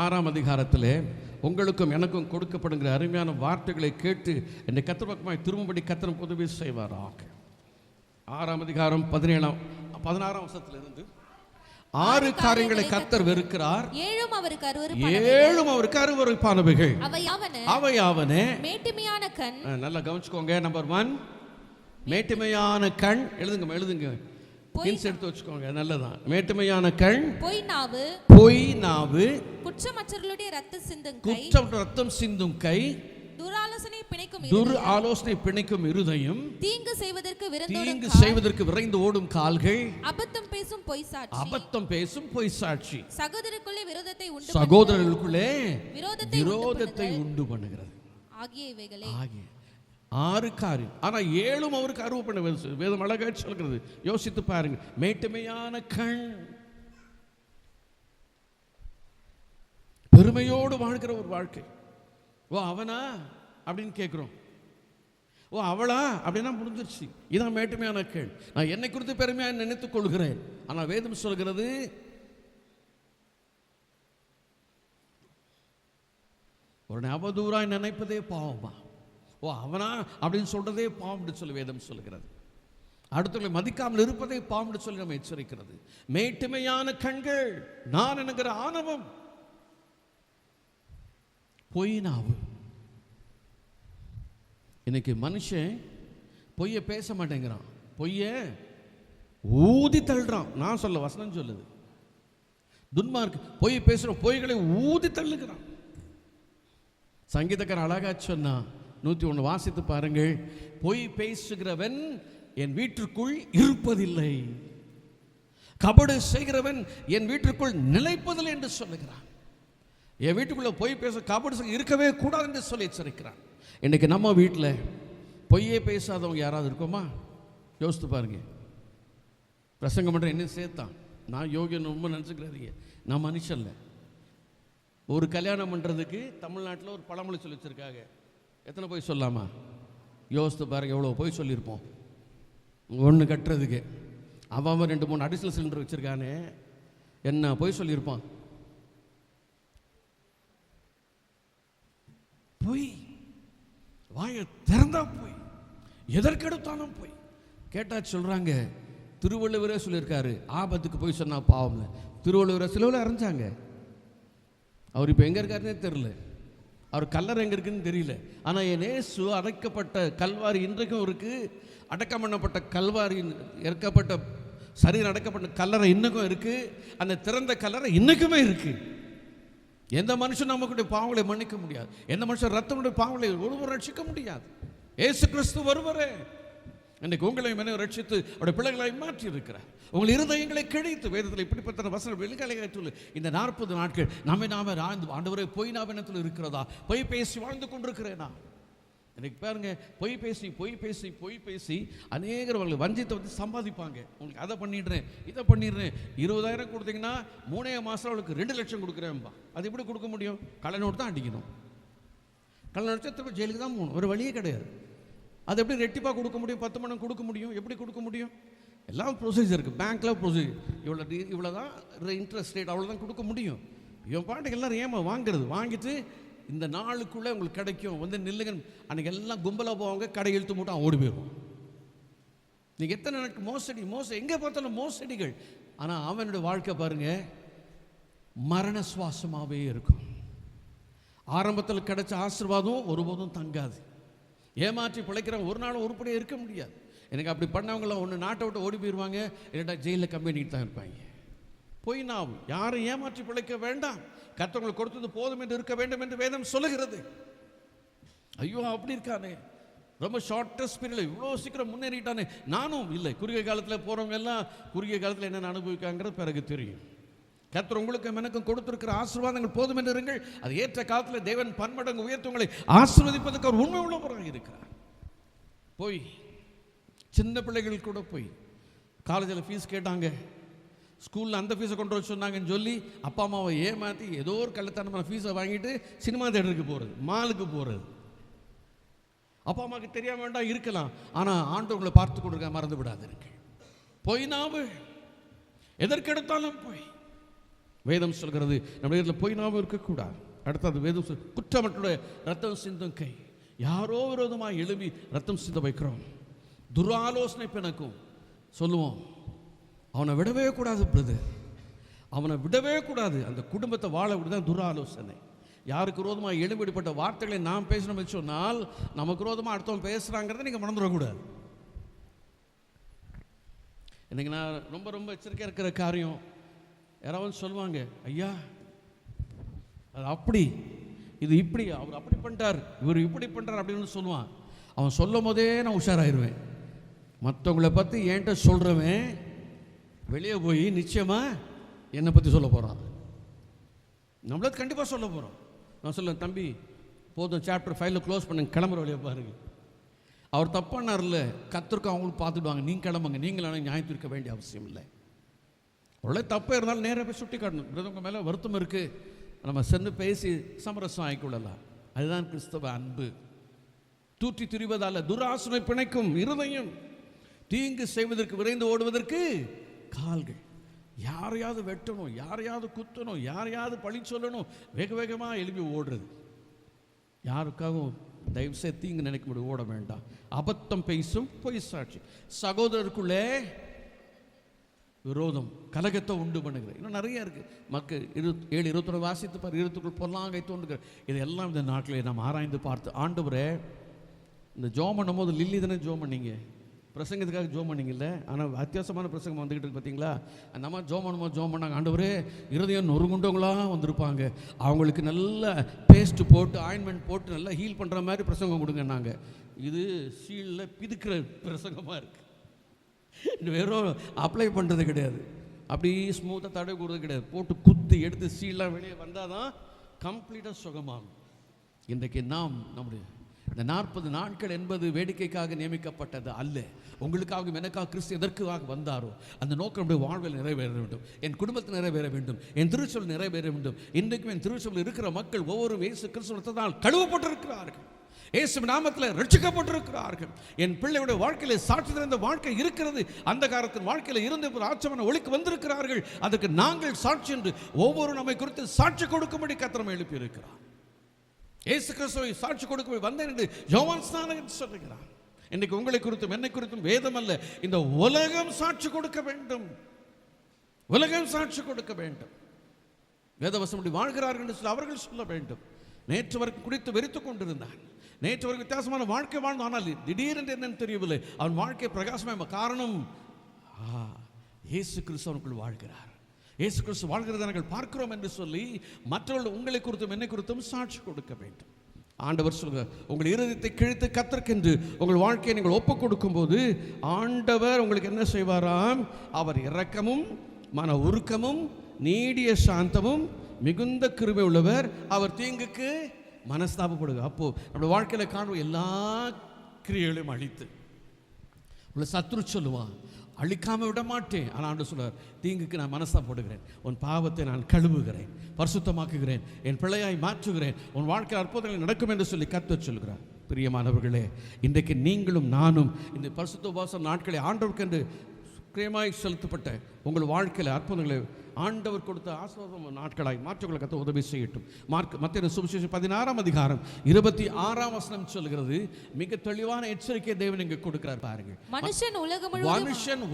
[SPEAKER 1] 6ஆம் அதிகாரத்தில் உங்களுக்கும் எனக்கும் கொடுக்கப்படுகிற அருமையான வார்த்தைகளை கேட்டு என்னை கர்த்தர் பக்கமாய் திரும்படி கர்த்தர் உதவி செய்வாராக. 6ஆம் அதிகாரம் 16ஆம் வசனத்திலிருந்து 6 காரியங்களை கர்த்தர் வெறுக்கிறார், 7 அவருக்கு அருவருப்பானவைகள். அவையாவன மேட்டிமையான கண். நல்லா கவனிச்சுக்கோங்க. நம்பர் 1 மேட்டிமையான கண். எழுதுங்க எடுத்து வச்சுக்கோங்க. நல்லதான். மேட்டுமையான கண், பொய் நாவு, குற்றமற்றவர்களுடைய ரத்தம் சிந்தும் கை, துராலோசனை பிணைக்கும் இருதயம், தீங்கு செய்வதற்கு விரைந்து ஓடும் கால்கள், அபத்தம் பேசும் பொய் சாட்சி, சகோதரர்களுக்குள்ளே விரோதத்தை உண்டு பண்ணுகிறது ஆகிய இவைகளே. 6 காரியம். ஆனால் 7 அவருக்கு அருவ பண்ண வேதம் அழகாக சொல்கிறது. யோசித்து பாருங்க. மேட்டுமையான கண், பெருமையோடு வாழ்கிற ஒரு வாழ்க்கை. ஓ அவனா அப்படின்னு கேட்குறோம், ஓ அவளா அப்படின்னா முடிஞ்சிருச்சு. இதான் மேட்டுமையான கண். நான் என்னை குறித்து பெருமையாக நினைத்துக் கொள்கிறேன். ஆனால் வேதம் சொல்கிறது, ஒரு அவதூறாய் நினைப்பதே பாவமா. ஓ அவனா அப்படின்னு சொல்றதே பாவம் சொல்லி வேதம் சொல்கிறது. அடுத்தவர்களை மதிக்காமல் இருப்பதே பாவம் சொல்லி நம்ம எச்சரிக்கிறது. மேட்டுமையான கண்கள், நான் என்கிற ஆணவம், பொய் நாவு. இன்னைக்கு மனுஷன் பொய்ய பேச மாட்டேங்கிறான், பொய்ய ஊதி தள்ளுறான். நான் சொல்ல வசனம் சொல்லுது. துன்மார்க்கு பொய் பேசுறோம், பொய்களை ஊதி தள்ளுகிறான். சங்கீதக்காரன் அழகா சொன்னா, 101 வாசித்து பாருங்கள். பொய் பேசுகிறவன் என் வீட்டிற்குள் இருப்பதில்லை, கபடு செய்கிறவன் என் வீட்டிற்குள் நிலைப்பதில்லை என்று சொல்லுகிறான். என் வீட்டுக்குள்ள பொய் பேச கபடு இருக்கவே கூடாது என்று சொல்லி எச்சரிக்கிறான். இன்னைக்கு நம்ம வீட்டில் பொய்யே பேசாதவங்க யாராவது இருக்கோமா? யோசித்து பாருங்க. பிரசங்கம் பண்ணுற என்ன சேர்த்தான், நான் யோகியன் ரொம்ப நினச்சிக்கிறாதீங்க. நான் மனுஷன்ல. ஒரு கல்யாணம் பண்ணுறதுக்கு தமிழ்நாட்டில் ஒரு பழமொழி சொல்லி வச்சிருக்காங்க. எத்தனை போய் சொல்லாமா? யோசித்து பாருங்க, எவ்வளோ போய் சொல்லியிருப்போம். ஒன்று கட்டுறதுக்கு அவன் 2-3 அடிஷனல் சிலிண்டர் வச்சுருக்கானே, என்ன போய் சொல்லியிருப்பான். போய் வாயை திறந்தா போய், எதற்கெடுத்தாலும் போய். கேட்டா சொல்கிறாங்க, திருவள்ளுவரே சொல்லியிருக்காரு, ஆபத்துக்கு போய் சொன்னா பாவம். திருவள்ளுவரை சிலுவையில் அரைஞ்சாங்க. அவர் இப்போ எங்கே இருக்காருன்னே தெரியல, அவர் கல்லறை எங்கே இருக்குன்னு தெரியல. ஆனால் என் இயேசு அடைக்கப்பட்ட கல்வாரி இன்றைக்கும் இருக்குது. அடக்கம் பண்ணப்பட்ட கல்வாரி, இறக்கப்பட்ட சரீரம் அடக்கப்பட்ட கல்லறை இன்னைக்கும் இருக்குது. அந்த திறந்த கல்லறை இன்னைக்குமே இருக்குது. எந்த மனுஷன் நமக்குடைய பாவங்களை மன்னிக்க முடியாது. எந்த மனுஷன் ரத்தமுடைய பாவங்களை ஒருவர் ரட்சிக்க முடியாது. இயேசு கிறிஸ்து ஒருவரே இன்றைக்கு உங்களை ரட்சித்து அவருடைய பிள்ளைகளை மாற்றி இருக்கிறார். உங்கள் இருதயங்களை கிழித்து, வேதத்தில் இப்படிப்பட்ட வசனம் வெளிக்கலையாற்றுள்ள இந்த 40 நாட்கள் நாம ஆண்டவரே பொய் நாபனத்தில் இருக்கிறதா, பொய் பேசி வாழ்ந்து கொண்டிருக்கிறேனா? எனக்கு பாருங்க, பொய் பேசி அநேகர் வஞ்சித்தை வந்து சம்பாதிப்பாங்க. உங்களுக்கு அதை பண்ணிடுறேன், இதை பண்ணிடுறேன். 20,000 கொடுத்தீங்கன்னா 3 மாதம் அவளுக்கு 2 லட்சம் கொடுக்குறேன்பா. அது எப்படி கொடுக்க முடியும்? கள்ளநோட்டு தான் அடிக்கணும். கள்ளநோட்டு திரும்ப ஜெயிலுக்கு தான் போகணும். ஒரு வழியே கிடையாது. அது எப்படி ரெட்டிப்பாக கொடுக்க முடியும்? 10 மணி கொடுக்க முடியும்? எப்படி கொடுக்க முடியும்? எல்லாம் ப்ரொசீஜர் இருக்குது. பேங்க்கில் ப்ரொசீஜர், இவ்வளோ தான் இன்ட்ரெஸ்ட் ரேட், அவ்வளோதான் கொடுக்க முடியும். இவன் பாட்டுக்கு எல்லோரும் வாங்குறது. வாங்கிட்டு இந்த நாளுக்குள்ளே உங்களுக்கு கிடைக்கும் வந்து நில்லுங்க. அன்றைக்கி எல்லாம் கும்பலாக போவாங்க, கடை இழுத்து மூட்டை ஓடி போயிடுவோம். நீங்கள் எத்தனை நாட்கள் மோசடி எங்கே பார்த்தாலும் மோசடிகள். ஆனால் அவனுடைய வாழ்க்கை பாருங்கள், மரண சுவாசமாகவே இருக்கும். ஆரம்பத்தில் கிடைச்ச ஆசீர்வாதம் ஒருபோதும் தங்காது. ஏமாற்றி பிழைக்கிறவங்க ஒரு நாளும் உருப்படியாக இருக்க முடியாது. எனக்கு அப்படி பண்ணவங்களாம் ஒன்று நாட்டை விட்டு ஓடி போயிடுவாங்க, இல்லைட்டா ஜெயிலில் கம்பெனிட்டு தான் இருப்பாங்க. பொய் நாவும் யாரும் ஏமாற்றி பிழைக்க வேண்டாம். கர்த்தர் கொடுத்தது போதும் என்று இருக்க வேண்டும் என்று வேதம் சொல்லுகிறது. ஐயோ அப்படி இருக்கானே, ரொம்ப ஷார்ட்டஸ்ட் பீரியடில் இவ்வளோ சீக்கிரம் முன்னேறிட்டானே. நானும் இல்லை, குறுகிய காலத்தில் போகிறவங்க எல்லாம் குறுகிய காலத்தில் என்னென்ன அனுபவிக்காங்கிறது பிறகு தெரியும். கர்த்தர் உங்களுக்கும் எனக்கும் கொடுத்திருக்கிற ஆசீர்வாதங்கள் போதும் என்று இருங்கள். அது ஏற்ற காலத்தில் தேவன் பன்மடங்கு உயர்த்தி உங்களை ஆசீர்வதிப்பதற்கு அவர் உண்மை உள்ளவராக இருக்கிறார். போய் சின்ன பிள்ளைகள் கூட போய் காலேஜில் ஃபீஸ் கேட்டாங்க, ஸ்கூலில் அந்த ஃபீஸை கொண்டு வர சொன்னாங்கன்னு சொல்லி அப்பா அம்மாவை ஏமாற்றி ஏதோ ஒரு கள்ளத்தனமான ஃபீஸை வாங்கிட்டு சினிமா தேட்டருக்கு போகிறது, மாலுக்கு போகிறது. அப்பா அம்மாவுக்கு தெரியாம வேண்டாம் இருக்கலாம், ஆனால் ஆண்டவங்களை பார்த்து கொடுக்க மறந்து விடாது இருக்கு. போய் நாவு எதற்கெடுத்தாலும் போய். வேதம் சொல்கிறது நம்ம இடத்துல போய் நாவும் இருக்கக்கூடாது. அடுத்தது வேதம் குற்றமற்ற ரத்தம் சிந்தும் கை. யாரோ விரோதமாக எழுப்பி ரத்தம் சிந்த வைக்கிறோம். துராலோசனை பிணக்கும் சொல்லுவோம், அவனை விடவே கூடாது பிரதர், அவனை விடவே கூடாது. அந்த குடும்பத்தை வாழ விடுதான் துராலோசனை. யாருக்கு விரோதமாக எழும்பிடிப்பட்ட வார்த்தைகளை நாம் பேசணும் சொன்னால் நமக்கு விரோதமாக அடுத்தவன் பேசுகிறாங்கிறத நீங்கள் மறந்துடக்கூடாது. இன்னைக்கு நான் ரொம்ப ரொம்ப எச்சரிக்கையாக இருக்கிற காரியம், யாராவது சொல்லுவாங்க ஐயா அது அப்படி இது இப்படி, அவர் அப்படி பண்ணிட்டார் இவர் இப்படி பண்ணுறார் அப்படின்னு சொல்லுவான். அவன் சொல்லும் போதே நான் உஷாராயிருவேன். மற்றவங்களை பற்றி என்கிட்ட சொல்கிறவன் வெளியே போய் நிச்சயமாக என்னை பற்றி சொல்ல போகிறான். நம்மள கண்டிப்பாக சொல்ல போகிறோம். நான் சொல்லுவேன், தம்பி போதும் சாப்டர் 5 க்ளோஸ் பண்ணுங்க, கிளம்புற வழியை பாருங்க. அவர் தப்பானார்ல, கத்திருக்க அவங்களுக்கு பார்த்துடுவாங்க, நீங்கள் கிளம்புங்க, நீங்களான நியாயத்து இருக்க வேண்டிய அவசியம் இல்லை. அவ்வளோ தப்பாக இருந்தாலும் நேராக போய் சுட்டி காட்டணும். பிரதமங்க மேலே வருத்தம் இருக்குது, நம்ம சென்று பேசி சமரசம் ஆகிக்கொள்ளலாம். அதுதான் கிறிஸ்தவ அன்பு. தூற்றி திரிவதால் துராசனை பிணைக்கும் இருதயம், தீங்கு செய்வதற்கு விரைந்து ஓடுவதற்கு கால்கள். யாரையாவது வெட்டணும், யாரையாவது குத்தணும், யாரையாவது பழி சொல்லணும், வேக வேகமாக எழுப்பி ஓடுறது. யாருக்காகவும் தயவுசெய்து தீங்கு நினைக்க முடியும் ஓட வேண்டாம். அபத்தம் பேசும் பொய் சாட்சி, சகோதரருக்குள்ளே விரோதம் கலகத்தை உண்டு பண்ணுகிறது. இன்னும் நிறைய இருக்குது. மக்கள் 7:21 வாசித்து பார். 20க்குள் பொல்லாங்கை தோன்றுகிற இதெல்லாம் இந்த நாட்டில் நாம் ஆராய்ந்து பார்த்து, ஆண்டவரே இந்த ஜோம் பண்ணும் போது லில்லி தானே ஜோம் பண்ணிங்க, பிரசங்கத்துக்காக ஜோம் பண்ணிங்கல்ல, ஆனால் வித்தியாசமான பிரசங்கம் வந்துக்கிட்டு இருக்கு பார்த்தீங்களா. அந்த மாதிரி ஜோம் பண்ணும்போது ஜோம் பண்ணாங்க, ஆண்டவரே இருதயம் நொறுங்குண்டவங்களாக வந்திருப்பாங்க, அவங்களுக்கு நல்ல பேஸ்ட்டு போட்டு ஆயின்மெண்ட் போட்டு நல்லா ஹீல் பண்ணுற மாதிரி பிரசங்கம் கொடுங்கன்னாங்க. இது சீலில் பிதுக்கிற பிரசங்கமாக இருக்குது. வெறும் அப்ளை பண்ணுறது கிடையாது, அப்படி ஸ்மூத்தாக தடவை கொடுறது கிடையாது, போட்டு குத்து எடுத்து சீலாம் வெளியே வந்தால் தான் கம்ப்ளீட்டாக சுகமாகும். இன்றைக்கு நாம் நம்முடைய இந்த 40 நாட்கள் என்பது வேடிக்கைக்காக நியமிக்கப்பட்டது அல்ல. உங்களுக்காகவும் எனக்காக கிறிஸ்து எதற்காக வந்தாரோ அந்த நோக்கம் நம்முடைய வாழ்வில் நிறைவேற வேண்டும், என் குடும்பத்தில் நிறைவேற வேண்டும், என் திருச்சொல் நிறைவேற வேண்டும். இன்றைக்கும் என் திருச்சொல் இருக்கிற மக்கள் ஒவ்வொரு இயேசு கிறிஸ்துவினால் கழுவப்பட்டிருக்கிறார்கள், இயேசு நாமத்தில் ரட்சிக்கப்பட்டிருக்கிறார்கள். என் பிள்ளையுடைய வாழ்க்கையில சாட்சி நிறைந்த வாழ்க்கை இருக்கிறது. அந்த காலத்தின் வாழ்க்கையில் இருந்து ஆச்சமான ஒளிக்கு வந்திருக்கிறார்கள். அதுக்கு நாங்கள் சாட்சி என்று ஒவ்வொரு நம்மை குறித்து சாட்சி கொடுக்கும்படி கர்த்தர் எழுப்பி இருக்கிறார். இயேசு கிறிஸ்துவை சாட்சி கொடுக்க வந்தேன் என்று யோவான் ஸ்நானகன் சொல்லுகிறார். இன்றைக்கு உங்களை குறித்தும் என்னை குறித்தும் வேதம் அல்ல, இந்த உலகம் சாட்சி கொடுக்க வேண்டும். உலகம் சாட்சி கொடுக்க வேண்டும். வேதவசம் வாழ்கிறார்கள் என்று சொல்லி அவர்கள் சொல்ல வேண்டும். நேற்று வரைக்கும் குடித்து வெறித்துக் கொண்டிருந்தான், நேற்று வரைக்கும் வித்தியாசமான வாழ்க்கை வாழ்ந்தான், ஆனால் திடீரென்று என்னன்னு தெரியவில்லை, அவன் வாழ்க்கை பிரகாசமாக. காரணம் இயேசு கிறிஸ்து அவனுக்குள் வாழ்கிறார். இயேசு கிறிஸ்து வாழ்கிறதை நாங்கள் பார்க்கிறோம் என்று சொல்லி மற்றவர்கள் உங்களை குறித்தும் என்னை குறித்தும் சாட்சி கொடுக்க வேண்டும். ஆண்டவர் சொல்கிறார், உங்கள் இருதயத்தை கிழித்து கர்த்தருக்கென்று உங்கள் வாழ்க்கையை நீங்கள் ஒப்புக் கொடுக்கும் போது ஆண்டவர் உங்களுக்கு என்ன செய்வாராம்? அவர் இரக்கமும் மன உருக்கமும் நீடிய சாந்தமும் மிகுந்த கிருபை உள்ளவர், அவர் தீங்குக்கு மனஸ்தாபப்படுங்க. அப்போது நம்மளோட வாழ்க்கையில் காணும் எல்லா கிரியைகளையும் அழித்து உள்ள சத்துரு சொல்லுவான், அழிக்காமல் விட மாட்டேன். ஆனால் ஆண்டவர் சொல்றார், தீங்குக்கு நான் மனஸ்தாபப்படுகிறேன், உன் பாவத்தை நான் கழுவுகிறேன், பரிசுத்தமாக்குகிறேன், என் பிள்ளையாய் மாற்றுகிறேன், உன் வாழ்க்கையில் அற்புதங்கள் நடக்கும் என்று சொல்லி கர்த்தர் சொல்கிறார். பிரியமானவர்களே, இன்றைக்கு நீங்களும் நானும் இந்த பரிசுத்த உபவாச நாட்களை ஆண்டவருக்கு என்று கிரியமாய் செலுத்தப்பட்ட உங்கள் வாழ்க்கையில் அற்புதங்களை ஆண்டவர் கொடுத்த ஆசீர்வாதமான நாட்களாய் மாற்றங்களை கத்த உதவி செய்யட்டும். மத்தேயு சுவிசேஷம் 16ஆம் அதிகாரம் 26ஆம் வசனம் சொல்கிறது, மிக தெளிவான எச்சரிக்கை தேவன் இங்கே கொடுக்கிறார் பாருங்க. மனுஷன்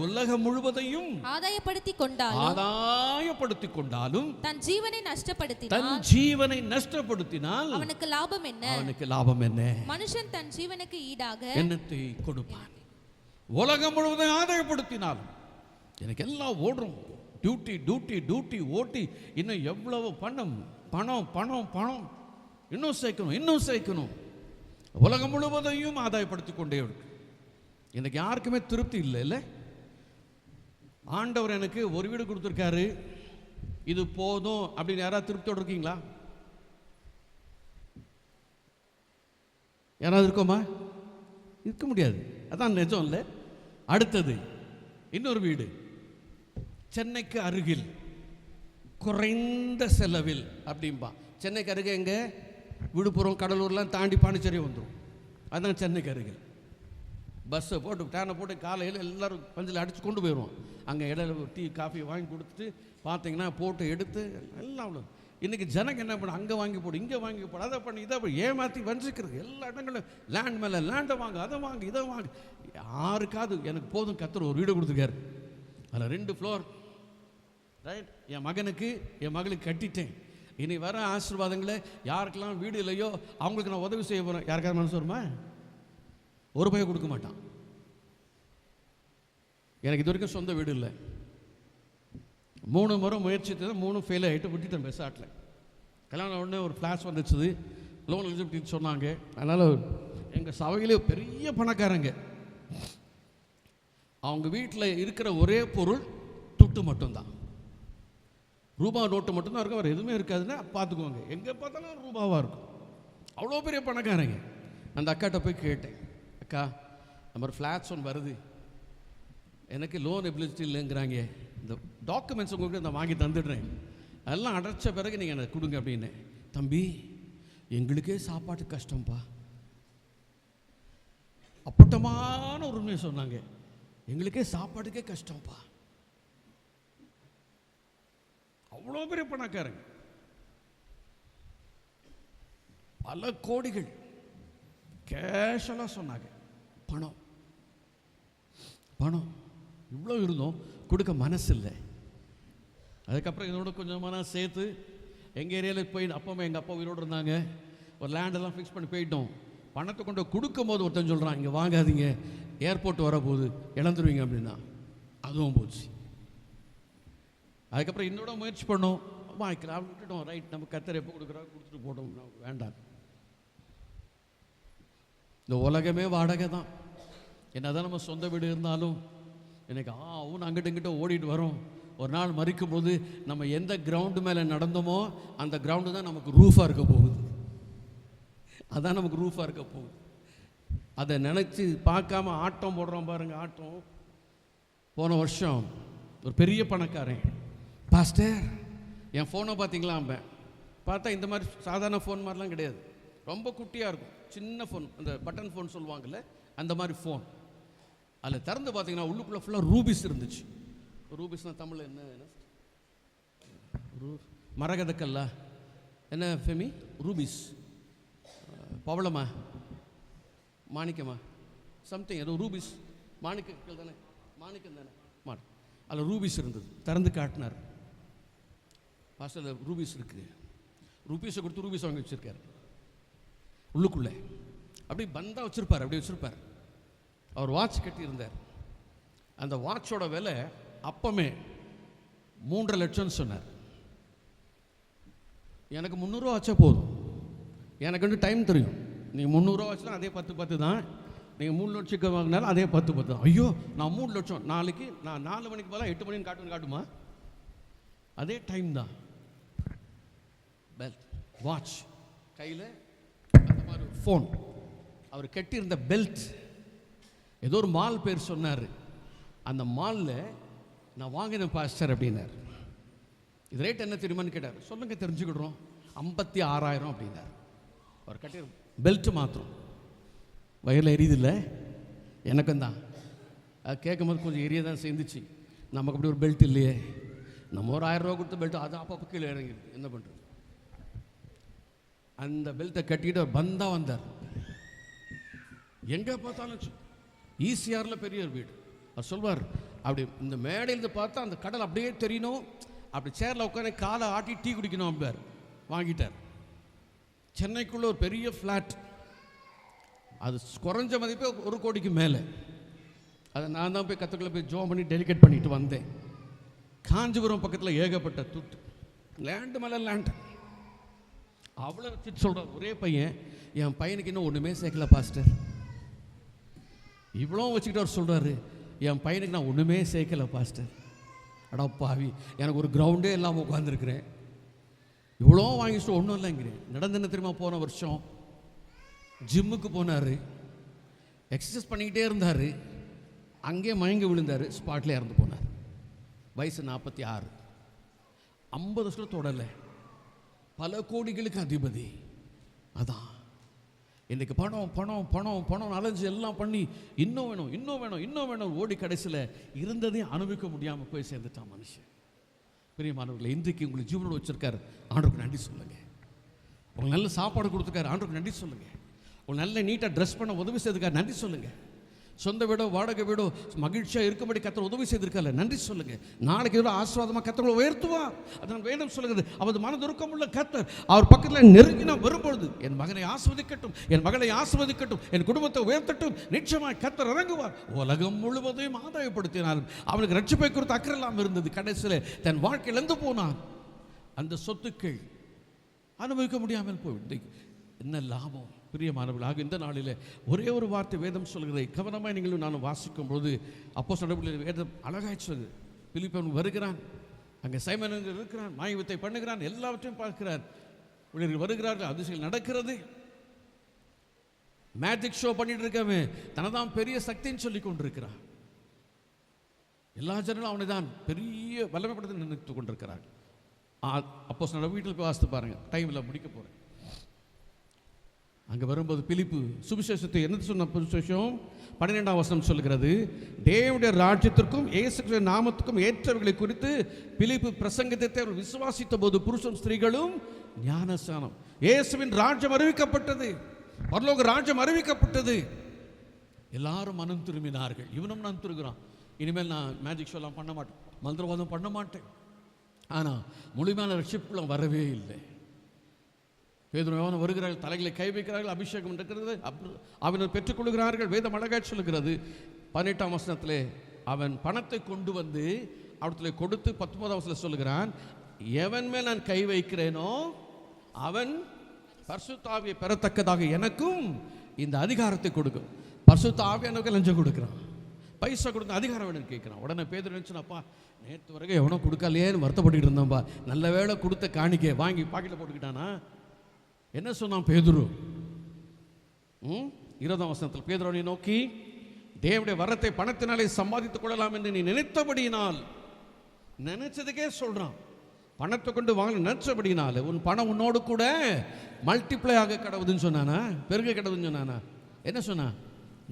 [SPEAKER 1] உலகம் முழுவதையும் ஆதாயப்படுத்திக் கொண்டாலும் தன் ஜீவனை நஷ்டப்படுத்தினால் அவனுக்கு லாபம் என்ன? மனுஷன் தன் ஜீவனுக்கு ஈடாக என்னத்தை கொடுப்பான்? உலகம் முழுவதும் ஆதாயப்படுத்தினாலும், எனக்கு எல்லாம் ஓடுறோம், டியூட்டி ஓட்டி, இன்னும் எவ்வளவு பணம், இன்னும் சேர்க்கணும். உலகம் முழுவதையும் ஆதாயப்படுத்தி கொண்டே இருக்கு. எனக்கு யாருக்குமே திருப்தி இல்லை. ஆண்டவர் எனக்கு ஒரு வீடு கொடுத்துருக்காரு, இது போதும் அப்படின்னு யாராவது திருப்தியோடு இருக்கீங்களா? யாராவது இருக்கோமா? இருக்க முடியாது. அதான் நிஜம் இல்லை. அடுத்தது இன்னொரு வீடு சென்னைக்கு அருகில் குறைந்த செலவில் அப்படின்பா. சென்னைக்கு அருகே எங்கே? விழுப்புரம், கடலூர்லாம் தாண்டி பாண்டிச்சேரி வந்துடும். அதுதான் சென்னைக்கு அருகில். பஸ்ஸை போட்டு டேனை போட்டு காலையில் எல்லோரும் பஞ்சில் அடித்து கொண்டு போயிடுவோம். அங்கே இடையில டீ காஃபி வாங்கி கொடுத்துட்டு பார்த்தீங்கன்னா போட்டு எடுத்து எல்லாம் அவ்வளோ. இன்றைக்கி ஜனங்க என்ன பண்ண, அங்கே வாங்கி போடு, இங்கே வாங்கி போடு, அதை பண்ணி இதை பண்ணி ஏமாற்றி வஞ்சிக்கிறது. எல்லா இடங்களும் லேண்ட் மேலே லேண்டை வாங்க, அதை வாங்க, இதை வாங்க. யாருக்காவது எனக்கு போதும், கர்த்தர் ஒரு வீடு கொடுத்துருக்காரு, அதில் 2 ஃப்ளோர், ரைட், என் மகனுக்கு என் மகளுக்கு கட்டிட்டேன். இனி வர ஆசீர்வாதங்களை யாருக்கெல்லாம் வீடு இல்லையோ அவங்களுக்கு நான் உதவி செய்ய போகிறேன். யாருக்காவது மனசு வருமா? ஒரு பையன் கொடுக்க மாட்டான். எனக்கு இது வரைக்கும் சொந்த வீடு இல்லை. 3 முறை முயற்சித்து 3 ஃபெயில் ஆகிட்டு விட்டுட்டேன் பெசாட்டில். கல்யாணம் உடனே ஒரு ஃப்ளாஷ் வந்துச்சு, லோன் எலிஜிபிலிட்டின்னு சொன்னாங்க. அதனால் எங்கள் சபையிலே பெரிய பணக்காரங்க, அவங்க வீட்டில் இருக்கிற ஒரே பொருள் துட்டு மட்டும்தான், ரூபா நோட்டு மட்டும்தான் இருக்கும், வேறு எதுவுமே இருக்காதுன்னா பார்த்துக்குவாங்க. எங்கே பார்த்தாலும் ரூபாவாக இருக்கும். அவ்வளோ பெரிய பணக்காரங்க. அந்த அக்காட்ட போய் கேட்டேன், அக்கா நம்ம ஒரு ஃப்ளாட்ஸ் ஒன்று வருது, எனக்கு லோன் எபிலிட்டி இல்லைங்கிறாங்க, இந்த டாக்குமெண்ட்ஸ் உங்களுக்கு நான் வாங்கி தந்துடுறேன், அதெல்லாம் அடைச்ச பிறகு நீங்கள் எனக்கு கொடுங்க அப்படின்னு. தம்பி, எங்களுக்கே சாப்பாட்டு கஷ்டம்ப்பா. அப்பட்டமான ஒரு உண்மையை சொன்னாங்க, எங்களுக்கே சாப்பாட்டுக்கே கஷ்டம்ப்பா. அவ்வளோ பெரிய பணக்காரங்க, பல கோடிகள் கேஷெல்லாம் சொன்னாங்க. பணம் இவ்வளோ இருந்தோம், கொடுக்க மனசு இல்லை. அதுக்கப்புறம் இதோட கொஞ்சம் மனசு சேர்த்து எங்கள் ஏரியாவில் போய் எங்கள் அப்பா உயிரோடு இருந்தாங்க, ஒரு லேண்டெல்லாம் ஃபிக்ஸ் பண்ணி போயிட்டோம். பணத்தை கொண்டு கொடுக்கும் போது ஒருத்தன் சொல்கிறான், இங்கே வாங்காதீங்க, ஏர்போர்ட் வரப்போகுது, இழந்துருவீங்க அப்படின்னா. அதுவும் போச்சு. அதுக்கப்புறம் இன்னோட முயற்சி பண்ணோம், வாங்கிக்கலாம் விட்டுட்டோம். ரைட், நம்ம கர்த்தர் எப்போ கொடுக்குறாங்க கொடுத்துட்டு போட்டோம், வேண்டாம். இந்த உலகமே வாடகை தான். என்னதான் நம்ம சொந்த வீடு இருந்தாலும் எனக்கு அவன் அங்கிட்ட இங்கிட்ட ஓடிட்டு வரோம். ஒரு நாள் மறிக்கும் போது நம்ம எந்த கிரவுண்டு மேலே நடந்தோமோ அந்த கிரவுண்டு தான் நமக்கு ரூஃபாக இருக்க போகுது. அதான் நமக்கு ரூஃபாக இருக்க போகுது. அதை நினச்சி பார்க்காம ஆட்டம் போடுறோம் பாருங்க. ஆட்டம். போன வருஷம் ஒரு பெரிய பணக்காரன், பாஸ்டர் என் ஃபோனை பார்த்தீங்களா? பார்த்தா இந்த மாதிரி சாதாரண ஃபோன் மாதிரிலாம் கிடையாது, ரொம்ப குட்டியாக இருக்கும், சின்ன ஃபோன், அந்த பட்டன் ஃபோன் சொல்லுவாங்கள்ல, அந்த மாதிரி ஃபோன். அதில் திறந்து பார்த்தீங்கன்னா உள்ளுக்குள்ளே ஃபுல்லாக ரூபிஸ் இருந்துச்சு. ரூபிஸ்னால் தமிழில் என்ன? மரகதக்கல்லா என்ன ஃபெமி? ரூபிஸ், பவளமா, மாணிக்கமா, சம்திங், ஏதோ ரூபிஸ், மாணிக்கங்கள் தானே, மாணிக்கம் தானே, அதில் ரூபிஸ் இருந்தது. திறந்து காட்டினார். பாஸ்டர் ரூபிஸ் இருக்குது. ரூபீஸை கொடுத்து ரூபீஸ் வாங்கி வச்சுருக்காரு உள்ளுக்குள்ளே. அப்படி பந்தாக வச்சுருப்பார், அப்படி வச்சுருப்பார். அவர் வாட்ச் கட்டியிருந்தார். அந்த வாட்சோட விலை அப்பமே 3.5 லட்சம்னு சொன்னார். எனக்கு 300 ரூபா வச்சா போதும், எனக்கு வந்து டைம் தெரியும். நீங்கள் 300 ரூபா வச்சுனா அதே 10 தான், நீங்கள் 3 லட்சம் வாங்கினாலும் அதே 10 தான். ஐயோ நான் 3 லட்சம், நாளைக்கு நான் 4 மணிக்கு போல 8 மணின்னு காட்டுமா? அதே டைம் தான். பெல்ட், வாட்ச் கையில், ஃபோன், அவர் கட்டியிருந்த பெல்ட், ஏதோ ஒரு மால் பேர் சொன்னார். அந்த மாலில் நான் வாங்கினேன் பாஸ்டர் அப்படின்னார். இது ரேட் என்ன தெரியுமான்னு கேட்டார். சொல்லுங்க தெரிஞ்சுக்கிடுறோம். 56,000 அப்படின்னார். அவர் கட்டிய பெல்ட்டு மாத்திரம். வயலில் எரியுது இல்லை, எனக்கும் தான் அது கேட்கும்போது கொஞ்சம் எரிய தான் சேர்ந்துச்சு. நமக்கு அப்படி ஒரு பெல்ட் இல்லையே, நம்ம ஒரு 1000 ரூபா கொடுத்த பெல்ட் அது அப்போ கீழே இறங்கிடுது, என்ன பண்ணுறது? அந்த பெல்ட்டை கட்டிக்கிட்டு அவர் பந்தாக வந்தார். எங்கே பார்த்தாலும் ஈசிஆரில் பெரிய ஒரு வீடு. அவர் சொல்வார், அப்படி இந்த மேடையிலிருந்து பார்த்தா அந்த கடல் அப்படியே தெரியணும், அப்படி சேரில் உட்காந்து காலை ஆட்டி டீ குடிக்கணும் அப்படின்னார். வாங்கிட்டார். சென்னைக்குள்ளே ஒரு பெரிய ஃப்ளாட், அது குறைஞ்ச மதிப்பே 1 கோடிக்கு மேலே. அதை நான் தான் போய் கற்றுக்குள்ள போய் ஜோம் பண்ணி டெலிகேட் பண்ணிட்டு வந்தேன். காஞ்சிபுரம் பக்கத்தில் ஏகப்பட்ட துட்டு, லேண்டு மேலே லேண்டு. அவ்வளோ வச்சுட்டு சொல்கிறார் ஒரே பையன், என் பையனுக்கு இன்னும் ஒன்றுமே சேர்க்கல பாஸ்டர். இவ்வளோ வச்சுக்கிட்டு அவர் சொல்கிறாரு, என் பையனுக்கு நான் ஒன்றுமே சேர்க்கல பாஸ்டர். அடா பாவி, எனக்கு ஒரு கிரவுண்டே இல்லாமல் உட்காந்துருக்குறேன், இவ்வளோ வாங்கிட்டு ஒன்றும் இல்லைங்கிறேன். நடந்து என்ன தெரியுமா, போன வருஷம் ஜிம்முக்கு போனார், எக்ஸசைஸ் பண்ணிக்கிட்டே இருந்தார், அங்கே மயங்கி விழுந்தார், ஸ்பாட்டில் இறந்து போனார். வயசு 46. 50 வருஷம் தொடலை, பல கோடிகளுக்கு அதிபதி. அதான் இன்றைக்கு பணம் பணம் பணம் பணம் அலைஞ்சு எல்லாம் பண்ணி இன்னும் வேணும் இன்னும் வேணும் இன்னும் வேணும் ஓடி கடைசியில் இருந்ததையும் அனுபவிக்க முடியாமல் போய் சேர்ந்துட்டான் மனுஷன். பிரியமானவர்களை, இன்றைக்கு உங்களுக்கு ஜீவனோடு வச்சிருக்காரு, ஆண்டவருக்கு நன்றி சொல்லுங்க. உங்களுக்கு நல்ல சாப்பாடு கொடுத்துருக்காரு, ஆண்டவருக்கு நன்றி சொல்லுங்க. உங்களுக்கு நல்ல நீட்டாக ட்ரெஸ் பண்ண உதவி செய்திருக்காரு, நன்றி சொல்லுங்க. சொந்த வீடோ வாடகை வீடோ மகிழ்ச்சியாக இருக்கும்படி கர்த்தர் உதவி செய்திருக்கல, நன்றி சொல்லுங்க. நாளைக்கு எவ்வளோ ஆசீர்வாதமாக கர்த்தரை உயர்த்துவார். அதனால் வேதம் சொல்லுகிறது, அவரது மனதுருக்கம் உள்ள கர்த்தர் அவர் பக்கத்தில் நெருங்கினா வரும்பொழுது என் மகனை ஆசீர்வதிக்கட்டும், என் மகளை ஆசீர்வதிக்கட்டும், என் குடும்பத்தை உயர்த்தட்டும், நிச்சயமாக கர்த்தர் இறங்குவார். உலகம் முழுவதையும் ஆதாயப்படுத்தினாலும் அவனுக்கு ரட்சிப்பை குறித்து அக்கறை இல்லாமல் இருந்தது. கடைசியில் தன் வாழ்க்கை இழந்து போனான். அந்த சொத்துக்கள் அனுபவிக்க முடியாமல் போய் என்ன லாபம்? பிரியமானவர்களாக இந்த நாளில் ஒரே ஒரு வார்த்தை வேதம் சொல்கிறது, கவனமாக நீங்களும் நானும் வாசிக்கும் பொழுது அப்போஸ்தலர் வேதம் அழகாய் சொல்லுது. பிலிப்பன் வருகிறான், அங்கே சைமன் இருக்கிறான், மாயவித்தை பண்ணுகிறான், எல்லாவற்றையும் பார்க்கிறார். ஊழியர்கள் வருகிறார்கள், அதிசயங்கள் நடக்கிறது. மேஜிக் ஷோ பண்ணிட்டு இருக்கவே தனதான் பெரிய சக்தின்னு சொல்லி கொண்டிருக்கிறான். எல்லா ஜனங்களும் அவனை தான் பெரிய வல்லமைப்படுத்தி நினைத்து கொண்டிருக்கிறார். அப்போஸ்தலர் வீட்டில் போய் வாசித்து பாருங்க, டைமில் முடிக்க போகிறேன். அங்கே வரும்போது பிலிப்பு சுவிசேஷத்தை என்ன சொன்ன சுவிசேஷம் 12ஆம் வசனம் சொல்கிறது, தேவனுடைய ராஜ்யத்திற்கும் இயேசு நாமத்துக்கும் ஏற்றவர்களை குறித்து பிலிப்பு பிரசங்கத்தை அவர் விசுவாசித்த போது புருஷன் ஸ்திரீகளும் ஞானஸ்நானம். இயேசுவின் ராஜ்யம் அறிவிக்கப்பட்டது, பரலோக ராஜ்யம் அறிவிக்கப்பட்டது. எல்லாரும் மனம் திரும்பினார்கள். இவனும் நான் திரும்புகிறான், இனிமேல் நான் மேஜிக் ஷோலாம் பண்ண மாட்டேன், மந்திரவாதம் பண்ண மாட்டேன். ஆனால் முழுமையான ரட்சிப்புல வரவே இல்லை. பேதுரு வருகிறார்கள், தலைகளை கை வைக்கிறார்கள், அபிஷேகம் இருக்கிறது, அவனர் பெற்றுக்கொள்கிறார்கள். வேதம் அழகாய் சொல்லுகிறது 18ஆம் வசனத்திலே அவன் பணத்தை கொண்டு வந்து அவர்களை கொடுத்து 19ஆம் வசனத்தில் சொல்லுகிறான், எவன் மேல் நான் கை வைக்கிறேனோ அவன் பரிசுத்த ஆவியை பெறத்தக்கதாக எனக்கும் இந்த அதிகாரத்தை கொடுக்கும். பரிசுத்த ஆவியானவர்கள் லஞ்சம் கொடுக்குறான், பைசா கொடுக்க அதிகாரம் வேணும்னு கேட்குறான். உடனே பேதுரு நினச்சுனாப்பா, நேற்று வரைக்கும் எவனோ கொடுக்கலையேன்னு வருத்தப்பட்டு இருந்தான்பா, நல்ல வேளை கொடுத்த காணிக்கை வாங்கி பாக்கெட்டில் போட்டுக்கிட்டானா? என்ன சொன்னான் பேதுரு? 20ஆம் வசனத்தில் பேதுருவை நோக்கி, தேவனுடைய வரத்தை பணத்தினாலே சம்பாதித்துக் கொள்ளலாம் என்று நீ நினைத்தபடியினால், நினைச்சதுக்கே சொல்றான், பணத்தை கொண்டு வாங்க நினைச்சபடினால உன் பணம் உன்னோடு கூட மல்டிப்ளை ஆக கடவுதுன்னு சொன்னானா? பெருக கடவுதுன்னு சொன்னானா? என்ன சொன்னா?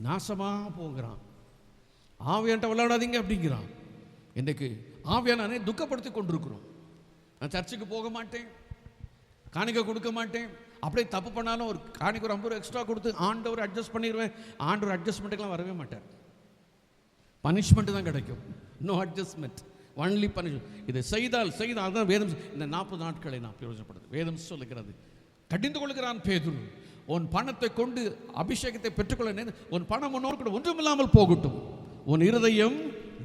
[SPEAKER 1] நாசமா போகிறான். ஆவியான்ட்ட விளையாடாதீங்க அப்படிங்கிறான். இன்றைக்கு ஆவியானே துக்கப்படுத்தி கொண்டிருக்கிறோம். நான் சர்ச்சுக்கு போக மாட்டேன், காணிக்கை கொடுக்க மாட்டேன், அப்படியே தப்பு பண்ணாலும் ஒரு காணிக்கை ஒரு 50 ரூபா எக்ஸ்ட்ரா கொடுத்து ஆண்டவர் அட்ஜஸ்ட் பண்ணிடுவேன். ஆண்டவர் அட்ஜஸ்ட்மெண்ட்டுக்கெல்லாம் வரவே மாட்டார், பனிஷ்மெண்ட் தான் கிடைக்கும். No adjustment, only punishment. இதை செய்தால் தான் வேதம் இந்த 40 நாட்களை நான் பிரயோஜனப்படுது. வேதம் சொல்லுகிறது, கடிந்து கொள்கிறான் பேதுரு, உன் பணத்தை கொண்டு அபிஷேகத்தை பெற்றுக்கொள்ள, உன் பணம் உன்னோடு கூட ஒன்றுமில்லாமல் போகட்டும், உன் இருதயம்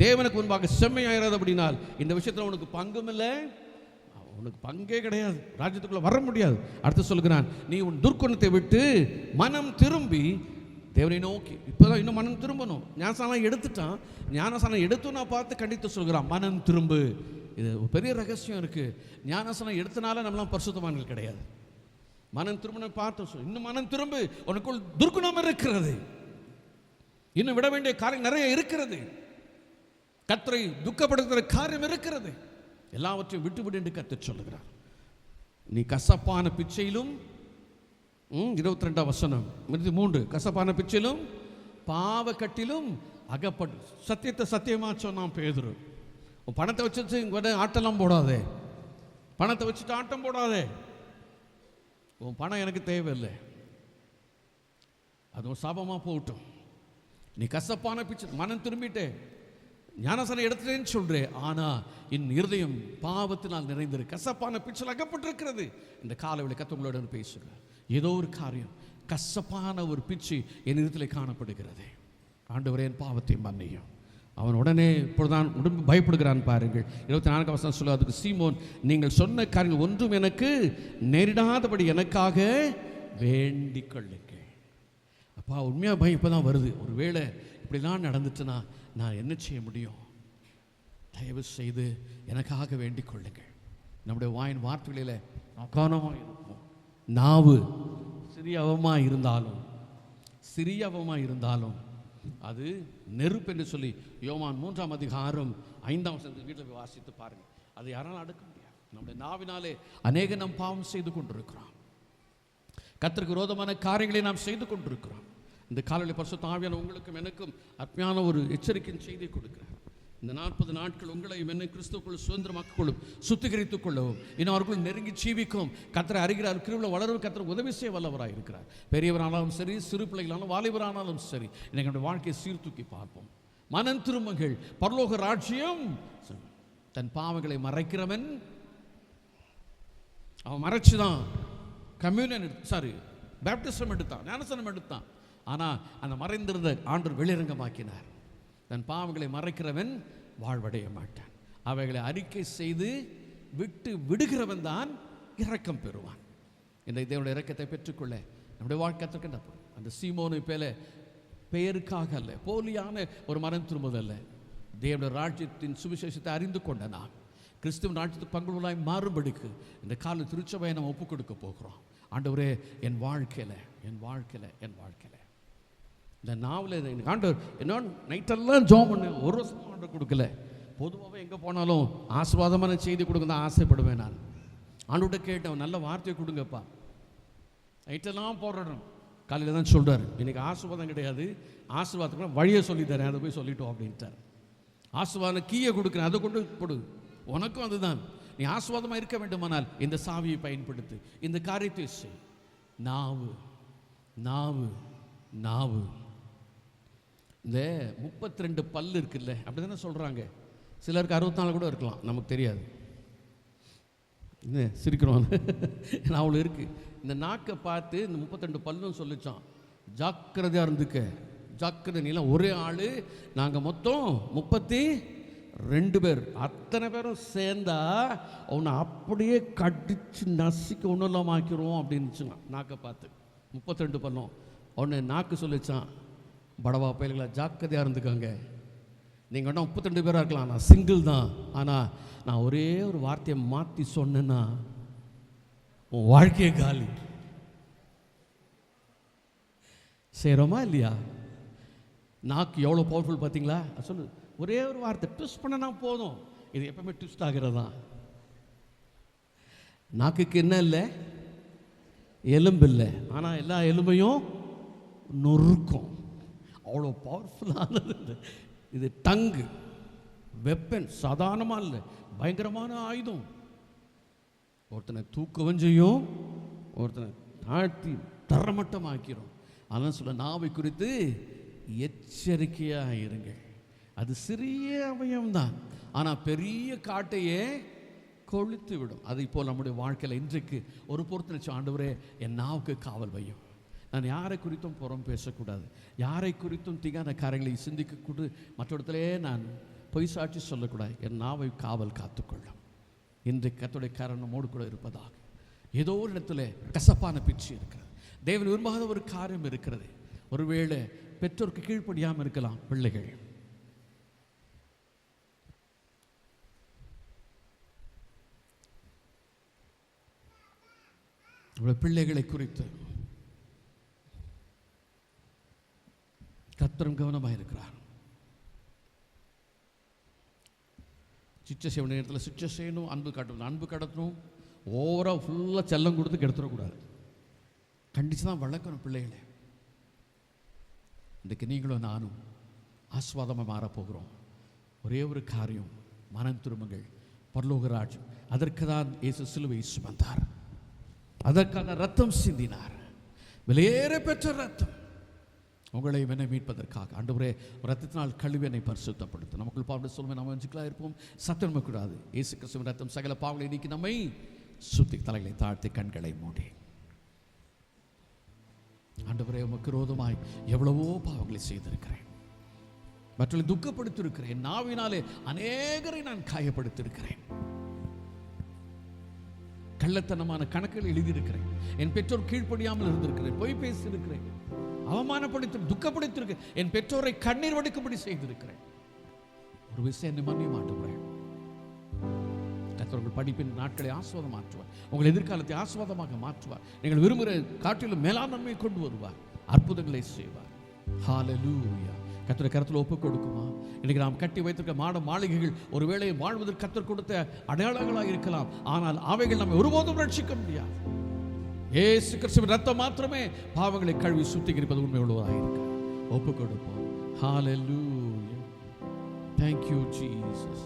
[SPEAKER 1] தேவனுக்கு முன்பாக செம்மையாயிராது. அப்படினால் இந்த விஷயத்தில் உனக்கு பங்கும் இல்லை, உனக்கு பங்கே கிடையாது, ராஜ்யத்துக்குள்ள வர முடியாது. அடுத்து சொல்லுகிறான், நீ உன் துர்க்குணத்தை விட்டு மனம் திரும்பி தேவனை நோக்கி. இப்போதான் இன்னும் மனம் திரும்பணும். ஞானசானம் எடுத்துட்டான், ஞானசானம் எடுத்து நான் பார்த்து கண்டித்து சொல்கிறான், மனம் திரும்பு. இது ஒரு பெரிய ரகசியம் இருக்கு. ஞானசானம் எடுத்தனால நம்மளாம் பரிசுத்தவான்கள் கிடையாது. மனம் திரும்ப பார்த்து இன்னும் மனம் திரும்ப, உனக்குள் துர்க்குணம் இருக்கிறது, இன்னும் விட வேண்டிய காரியம் நிறைய இருக்கிறது, கர்த்தரை துக்கப்படுத்துகிற காரியம் இருக்கிறது, எல்லாவற்றையும் விட்டுவிடு என்று கர்த்தர் சொல்லுகிறார். நீ கசப்பான பிச்சையிலும் 22 வசனம் 3, கசப்பான பிச்சையிலும் பாவக்கட்டிலும் அகப்பட்டு. சத்தியத்தை சத்தியமா சொன்னான் பேதுரு. உன் பணத்தை வச்சு இங்கே ஆட்டெல்லாம் போடாதே, பணத்தை வச்சுட்டு ஆட்டம் போடாதே. உன் பணம் எனக்கு தேவையில்லை, அது ஒரு சாபமா போகட்டும். நீ கசப்பான பிச்சை மனம் திரும்பிட்டே ஞானசனை எடுத்துட்டேன்னு சொல்றேன், ஆனா என் இருதயம் பாவத்தினால் நிறைந்திரு, கசப்பான பிச்சையில் அகப்பட்டிருக்கிறது. இந்த காலையில் கத்தவங்களோட பேசுகிறேன். ஏதோ ஒரு காரியம் கசப்பான ஒரு பிச்சு என் இருதயத்தில் காணப்படுகிறது. ஆண்டவரே என் பாவத்தை மன்னியும். அவன் உடனே இப்பொழுதுதான் உடம்பு பயப்படுகிறான் பாருங்கள். 24 வசனம் சொல்ல, அதுக்கு சீமோன், நீங்கள் சொன்ன காரியங்கள் ஒன்றும் எனக்கு நேரிடாதபடி எனக்காக வேண்டிக் கொள்ளுங்கள். அப்பா உண்மையாக பயம் இப்போ தான் வருது. ஒருவேளை இப்படிலாம் நடந்துட்டுனா நான் என்ன செய்ய முடியும்? தயவு செய்து எனக்காக வேண்டிக் கொள்ளுங்கள். நம்முடைய வாயின் வார்த்தைகளில் கவனமாக இருக்கும். நாவு சிறியவமாக இருந்தாலும் அது நெருப்பு என்று சொல்லி யோவான் 3 அதிகாரம் 5 வீட்டில் போய் வாசித்து பாருங்கள். அதை யாராலும் அடக்க முடியாது. நம்முடைய நாவினாலே அநேக நாம் பாவம் செய்து கொண்டிருக்கிறோம். கர்த்தருக்கு விரோதமான காரியங்களை நாம் செய்து கொண்டிருக்கிறோம். இந்த காலையில் பரிசுத்த ஆவியான உங்களுக்கும் எனக்கும் அருமையான ஒரு எச்சரிக்கையின் செய்தியை கொடுக்கிறார். இந்த 40 நாட்கள் உங்களையும் என்னை கிறிஸ்துவுக்குள் சுதந்திரமாக்கிக்கொள்ளும், சுத்திகரித்துக் கொள்ளவும், இன்னும் அவர்கள் நெருங்கி ஜீவிக்கும். கர்த்தரை அறிகிறார், கிருபையில் வளரும், கர்த்தர் உதவி செய்ய வல்லவராக இருக்கிறார். பெரியவரானாலும் சரி, சிறு பிள்ளைகளாலும் வாலிபரானாலும் சரி, இன்னைக்கு நம்முடைய வாழ்க்கையை சீர்தூக்கி பார்ப்போம். மனம் திரும்புங்கள், பரலோக ராஜ்யம். தன் பாவங்களை மறைக்கிறவன் அவன் மறைச்சுதான் கம்யூனியன் பேப்டிசம் எடுத்தான், ஞானஸ்நானம் எடுத்தான். ஆனால் அந்த மறைந்திருந்த ஆண்டவர் வெளிரங்கமாக்கினார். தன் பாவங்களை மறைக்கிறவன் வாழ்வடைய மாட்டான். அவைகளை அறிக்கை செய்து விட்டு விடுகிறவன் தான் இரக்கம் பெறுவான். இந்த தேவனுடைய இரக்கத்தை பெற்றுக்கொள்ள நம்முடைய வாழ்க்கை அந்த சீமோனை போல பெயருக்காக அல்ல, போலியான ஒரு மனம் திரும்புதல்ல, தேவனுடைய ராஜ்யத்தின் சுவிசேஷத்தை அறிந்து கொண்ட நான் கிறிஸ்துவின் ராஜ்யத்துக்கு பங்குள்ளாய் மாறுபடிக்கு இந்த கால திருச்சபையை நம்ம ஒப்புக் கொடுக்க போகிறோம். ஆண்டவரே என் வாழ்க்கையில் இந்த நாவில் ஆண்டவர் என்னோட நைட்டெல்லாம் ஜோம் பண்ண ஒரு வருஷம் ஆண்டவர் கொடுக்கல. பொதுவாகவே எங்கே போனாலும் ஆசீர்வாதமான செய்தி கொடுக்க தான் ஆசைப்படுவேன். நான் ஆண்டவர்கிட்ட கேட்டேன், நல்ல வார்த்தையை கொடுங்கப்பா. நைட்டெல்லாம் போராடுறோம், காலையில் தான் சொல்கிறார், இன்றைக்கி ஆசீர்வாதம் கிடையாது, ஆசீர்வாதத்துக்கு வழியை சொல்லித்தரேன், அதை போய் சொல்லிட்டோம் அப்படின்ட்டார். ஆசீர்வாதம் கீயை கொடுக்குறேன், அதை கொண்டு கொடு, உனக்கும் அதுதான். நீ ஆசீர்வாதமாக இருக்க வேண்டுமானால் இந்த சாவியை பயன்படுத்து, இந்த காரியத்தை செய். நாவு நாவு நாவு இந்த 32 பல் இருக்குல்ல, அப்படி தானே சொல்கிறாங்க. சிலருக்கு 64 கூட இருக்கலாம், நமக்கு தெரியாது. என்ன சிரிக்கிறோம்? நான் அவ்வளோ இருக்குது. இந்த நாக்கை பார்த்து இந்த 32 பல்லும் சொல்லிச்சான், ஜாக்கிரதையாக இருந்துக்க, ஜாக்கிரதை. நீலாம் ஒரே ஆள், நாங்கள் மொத்தம் 32 பேர், அத்தனை பேரும் சேர்ந்தா அவனை அப்படியே கடிச்சு நசிக்க ஒன்றும் இல்லாமல் ஆக்கிடுவோம் அப்படின்னுச்சுங்க. நாக்கை பார்த்து 32 பல்லும். உடனே நாக்கு சொல்லிச்சான், படவா பயல்களா ஜாக்கிரதையாக இருந்துக்காங்க, நீங்கள் வேணா 32 பேராக இருக்கலாம், நான் சிங்கிள் தான், ஆனால் நான் ஒரே ஒரு வார்த்தையை மாற்றி சொன்னேன்னா உன் வாழ்க்கையே காலி. செய்கிறோமா இல்லையா? நாக்கு எவ்வளோ பவர்ஃபுல் பார்த்தீங்களா? சொல்லு, ஒரே ஒரு வார்த்தை ட்விஸ்ட் பண்ணனா போதும். இது எப்பவுமே ட்விஸ்ட் ஆகிறது தான். நாக்குக்கு என்ன இல்லை? எலும்பு இல்லை, ஆனால் எல்லா எலும்பையும் நொறுக்கும். அவ்வளோ பவர்ஃபுல்லானது இது. டங்கு வெப்பன், சாதாரணமாக இல்லை, பயங்கரமான ஆயுதம். ஒருத்தனை தூக்கவும் செய்யும், ஒருத்தனை தாழ்த்தி தரமட்டமாக்கிறோம். அதனால் சொல்ல, நாவை குறித்து எச்சரிக்கையாக இருங்க. அது சிறிய அவயம்தான், ஆனால் பெரிய காட்டையே கொளுத்து விடும். அதை போல் நம்முடைய வாழ்க்கையில் இன்றைக்கு ஒரு பொறுத்து ஆண்டவரே என் நாவுக்கு காவல் வையும். நான் யாரை குறித்தும் புறம் பேசக்கூடாது, யாரை குறித்தும் தீங்கான காரியங்களை சிந்திக்கக்கூடாது, மற்றொருத்திலே நான் பொய் சாட்சி சொல்லக்கூடாது. என் நாவை காவல் காத்துக்கொள்ளும். இன்றைக்கு கர்த்தருடைய கரம் நம்மோடு கூட இருப்பதாக. ஏதோ ஒரு இடத்துல கசப்பான பிச்சு இருக்கிறது, தேவன் விரும்பாத ஒரு காரியம் இருக்கிறது. ஒருவேளை பெற்றோருக்கு கீழ்ப்படியாமல் இருக்கலாம் பிள்ளைகள். நம்முடைய பிள்ளைகளை குறித்து கர்த்தரும் கவனமாக இருக்கிறார். சிச்சை செய்ய நேரத்தில் சிச்சை செய்யணும், அன்பு காட்டணும். அன்பு காட்டணும் ஓவராக ஃபுல்லாக செல்லம் கொடுத்து கெடுத்துடக்கூடாது. கண்டித்து தான் வளர்க்கணும் பிள்ளைகளை. இன்றைக்கு நீங்களும் நானும் ஆஸ்வாதமாக மாறப்போகிறோம். ஒரே ஒரு காரியம், மனம் திரும்புங்கள், பரலோக ராஜ்யம். அதற்கு தான் இயேசு சிலுவை சுமந்தார், அதற்கான ரத்தம் சிந்தினார், விலையேற பெற்ற ரத்தம் உங்களை என்னை மீட்பதற்காக. ஆண்டவரே, ரத்தத்தினால் கழுவி என்னை பரிசுத்தப்படுத்த. நமக்குள் பாவம் சொல்லுவேன், நம்ம வஞ்சிக்கலாக இருப்போம், சத்தம் கூடாது. இயேசு கிறிஸ்துவின் ரத்தம் சகல பாவங்களை நீக்கி நம்மை சுத்தி. தலைகளை தாழ்த்தி கண்களை மூடி, ஆண்டவரே, உமக்கு விரோதமாய் எவ்வளவோ பாவங்களை செய்திருக்கிறேன், மற்றவர்களை துக்கப்படுத்தியிருக்கிறேன், நாவினாலே அநேகரை நான் காயப்படுத்தியிருக்கிறேன், கள்ளத்தனமான கணக்குகள் எழுதியிருக்கிறேன், என் பெற்றோர் கீழ்ப்படியாமல் இருந்திருக்கிறேன், பொய் பேசியிருக்கிறேன், அவமானப்படுத்தி துக்கப்படுத்தியிருக்கிறேன், என் பெற்றோரை கண்ணீர் வடிக்கும்படி செய்திருக்கிறேன். ஒரு விஷயம் என்னை மன்னியும் ஆண்டவரே. கர்த்தர் உங்கள் படிப்பின் நாட்களை ஆஸ்வாதம் மாற்றுவார், உங்கள் எதிர்காலத்தை ஆஸ்வாதமாக மாற்றுவார், நீங்கள் விரும்புகிற காட்டிலும் மேலான நன்மை கொண்டு வருவார், அற்புதங்களை செய்வார். ஹல்லேலூயா. கர்த்தரை கருத்தில் ஒப்புக் கொடுக்குமா? இன்னைக்கு நாம் கட்டி வைத்திருக்க மாட மாளிகைகள் ஒருவேளை வாழ்வதற்கு கர்த்தர் கொடுத்த அடையாளங்களாக இருக்கலாம், ஆனால் அவைகள் நம்மை ஒருபோதும் ரட்சிக்க முடியாது. இயேசு கிறிஸ்துவின் ரத்தம் மாத்திரமே பாவங்களை கழுவி சுத்திகரிப்பது உண்மை உள்ளதாக இருக்கு. ஒப்புக் கொடுப்போம். ஹல்லேலூயா. Thank you Jesus.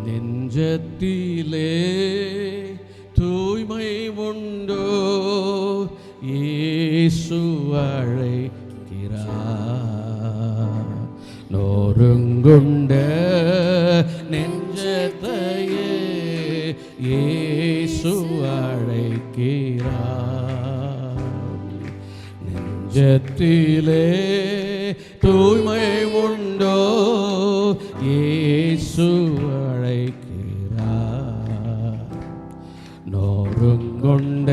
[SPEAKER 1] நெஞ்சத்திலே தூய்மை உண்டோ, இயேசு அழைக்கிறார். நொறுங்குண்ட நெஞ்சத்தையே இயேசு அழைக்கிறார். நெஞ்சத்திலே தூய்மை உண்டோ, இயேசு அழைக்கிறார். நொறுங்குண்ட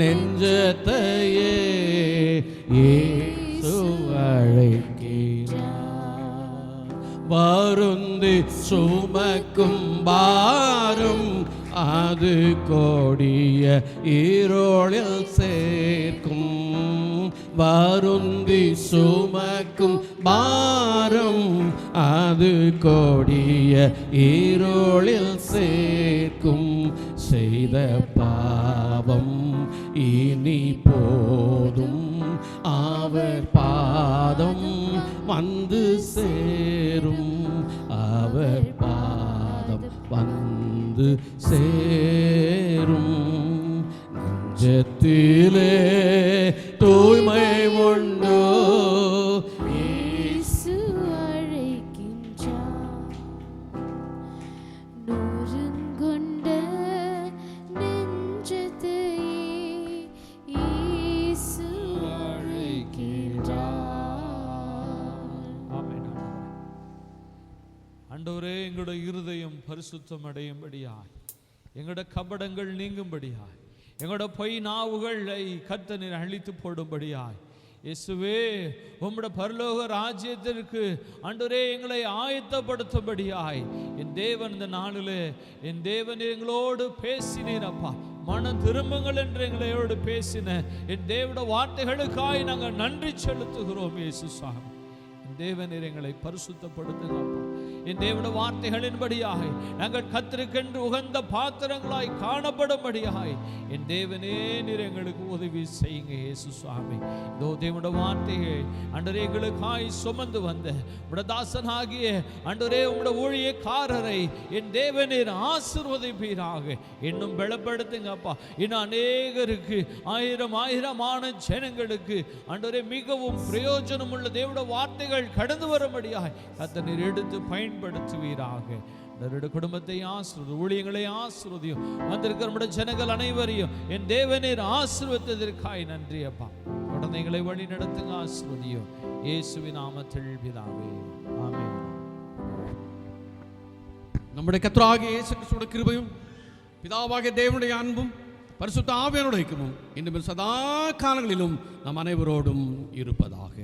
[SPEAKER 1] நெஞ்சத்தையே இயேசு அழைக்கிறார். வருந்தி சுமக்கும் பாரம் அது கொடிய இருளில் சேர்க்கும். வருந்தி சுமக்கும் பாரம் அது கொடிய இருளில் சேர்க்கும். செய்த பாவம் இனி போதும், அவர் பாதம் வந்து சேரும், அவர் பாதம் வந்து சேரும். நெஞ்சத்திலே தூய்மை உண்டோ,
[SPEAKER 2] இயேசு அழைக்கின்றார். நொறுங்குண்ட நெஞ்சத்தையே இயேசு அழைக்கின்றார்.
[SPEAKER 3] ஆண்டவரே, எங்களுடைய இருதயம் பரிசுத்தம் அடையும்படியாய், எங்களுடைய கபடங்கள் நீங்கும்படியாய், எங்களோட பொய் நாவுகளை கர்த்தர் அழித்து போடும்படியாய், இயேசுவே உம்முடைய பரலோக ராஜ்யத்திற்கு ஆண்டவரே எங்களை ஆயத்தப்படுத்தும்படியாய், என் தேவன் இந்த நாளிலே என் தேவன் எங்களோடு பேசினீர் அப்பா. மனம் திரும்புங்கள் என்று எங்களோடு பேசின என் தேவனுடைய வார்த்தைகளுக்காய் நாங்கள் நன்றி செலுத்துகிறோம். இயேசு சாமி, என் தேவனீர் எங்களை பரிசுத்தப்படுத்துங்க அப்பா. என் தேவனுடைய வார்த்தைகளின்படியாக நாங்கள் கர்த்தருக்கென்று உகந்த பாத்திரங்களாய் காணப்படும்படியாய் என் தேவனே நீர் எங்களுக்கு உதவி செய்யுங்க. இயேசு சுவாமி, இதோ தேவனுடைய வார்த்தையை ஆண்டவரே எங்களுக்காய் சுமந்து வந்த உடைய தாசனாகிய ஆண்டவரே உம்முடைய ஊழியக்காரரை என் தேவனீர் ஆசீர்வதிப்பீராக. இன்னும் பலப்படுத்துங்க அப்பா. இன்னும் அநேகருக்கு ஆயிரமான ஜனங்களுக்கு ஆண்டவரே மிகவும் பிரயோஜனம் உள்ள தேவனுடைய வார்த்தைகள் கடந்து வரும்படியாய் கர்த்தர் நீர் எடுத்து பயன்படுத்துவீராக. குடும்பத்தை ஆசீர்வதி, ஊழியங்களை ஆசீர்வதியும், வந்திருக்கிற நம்முடைய ஜனங்கள் அனைவரையும் என் தேவனீர் ஆசீர்வதித்ததற்காய் நன்றி அப்பா. குழந்தைகளை வழி நடத்துங்க, ஆசீர்வதியும் இயேசுவின் நாமத்தில் பிதாவே, ஆமென்.
[SPEAKER 1] நம்முடைய கர்த்தராகிய இயேசு கிறிஸ்துவின் கிருபையும் பிதாவாகிய தேவனுடைய அன்பும் பரிசுத்த ஆவியானவருடைய ஐக்கியமும் இன்னும் சதா காலங்களிலும் நம் அனைவரோடும் இருப்பதாக.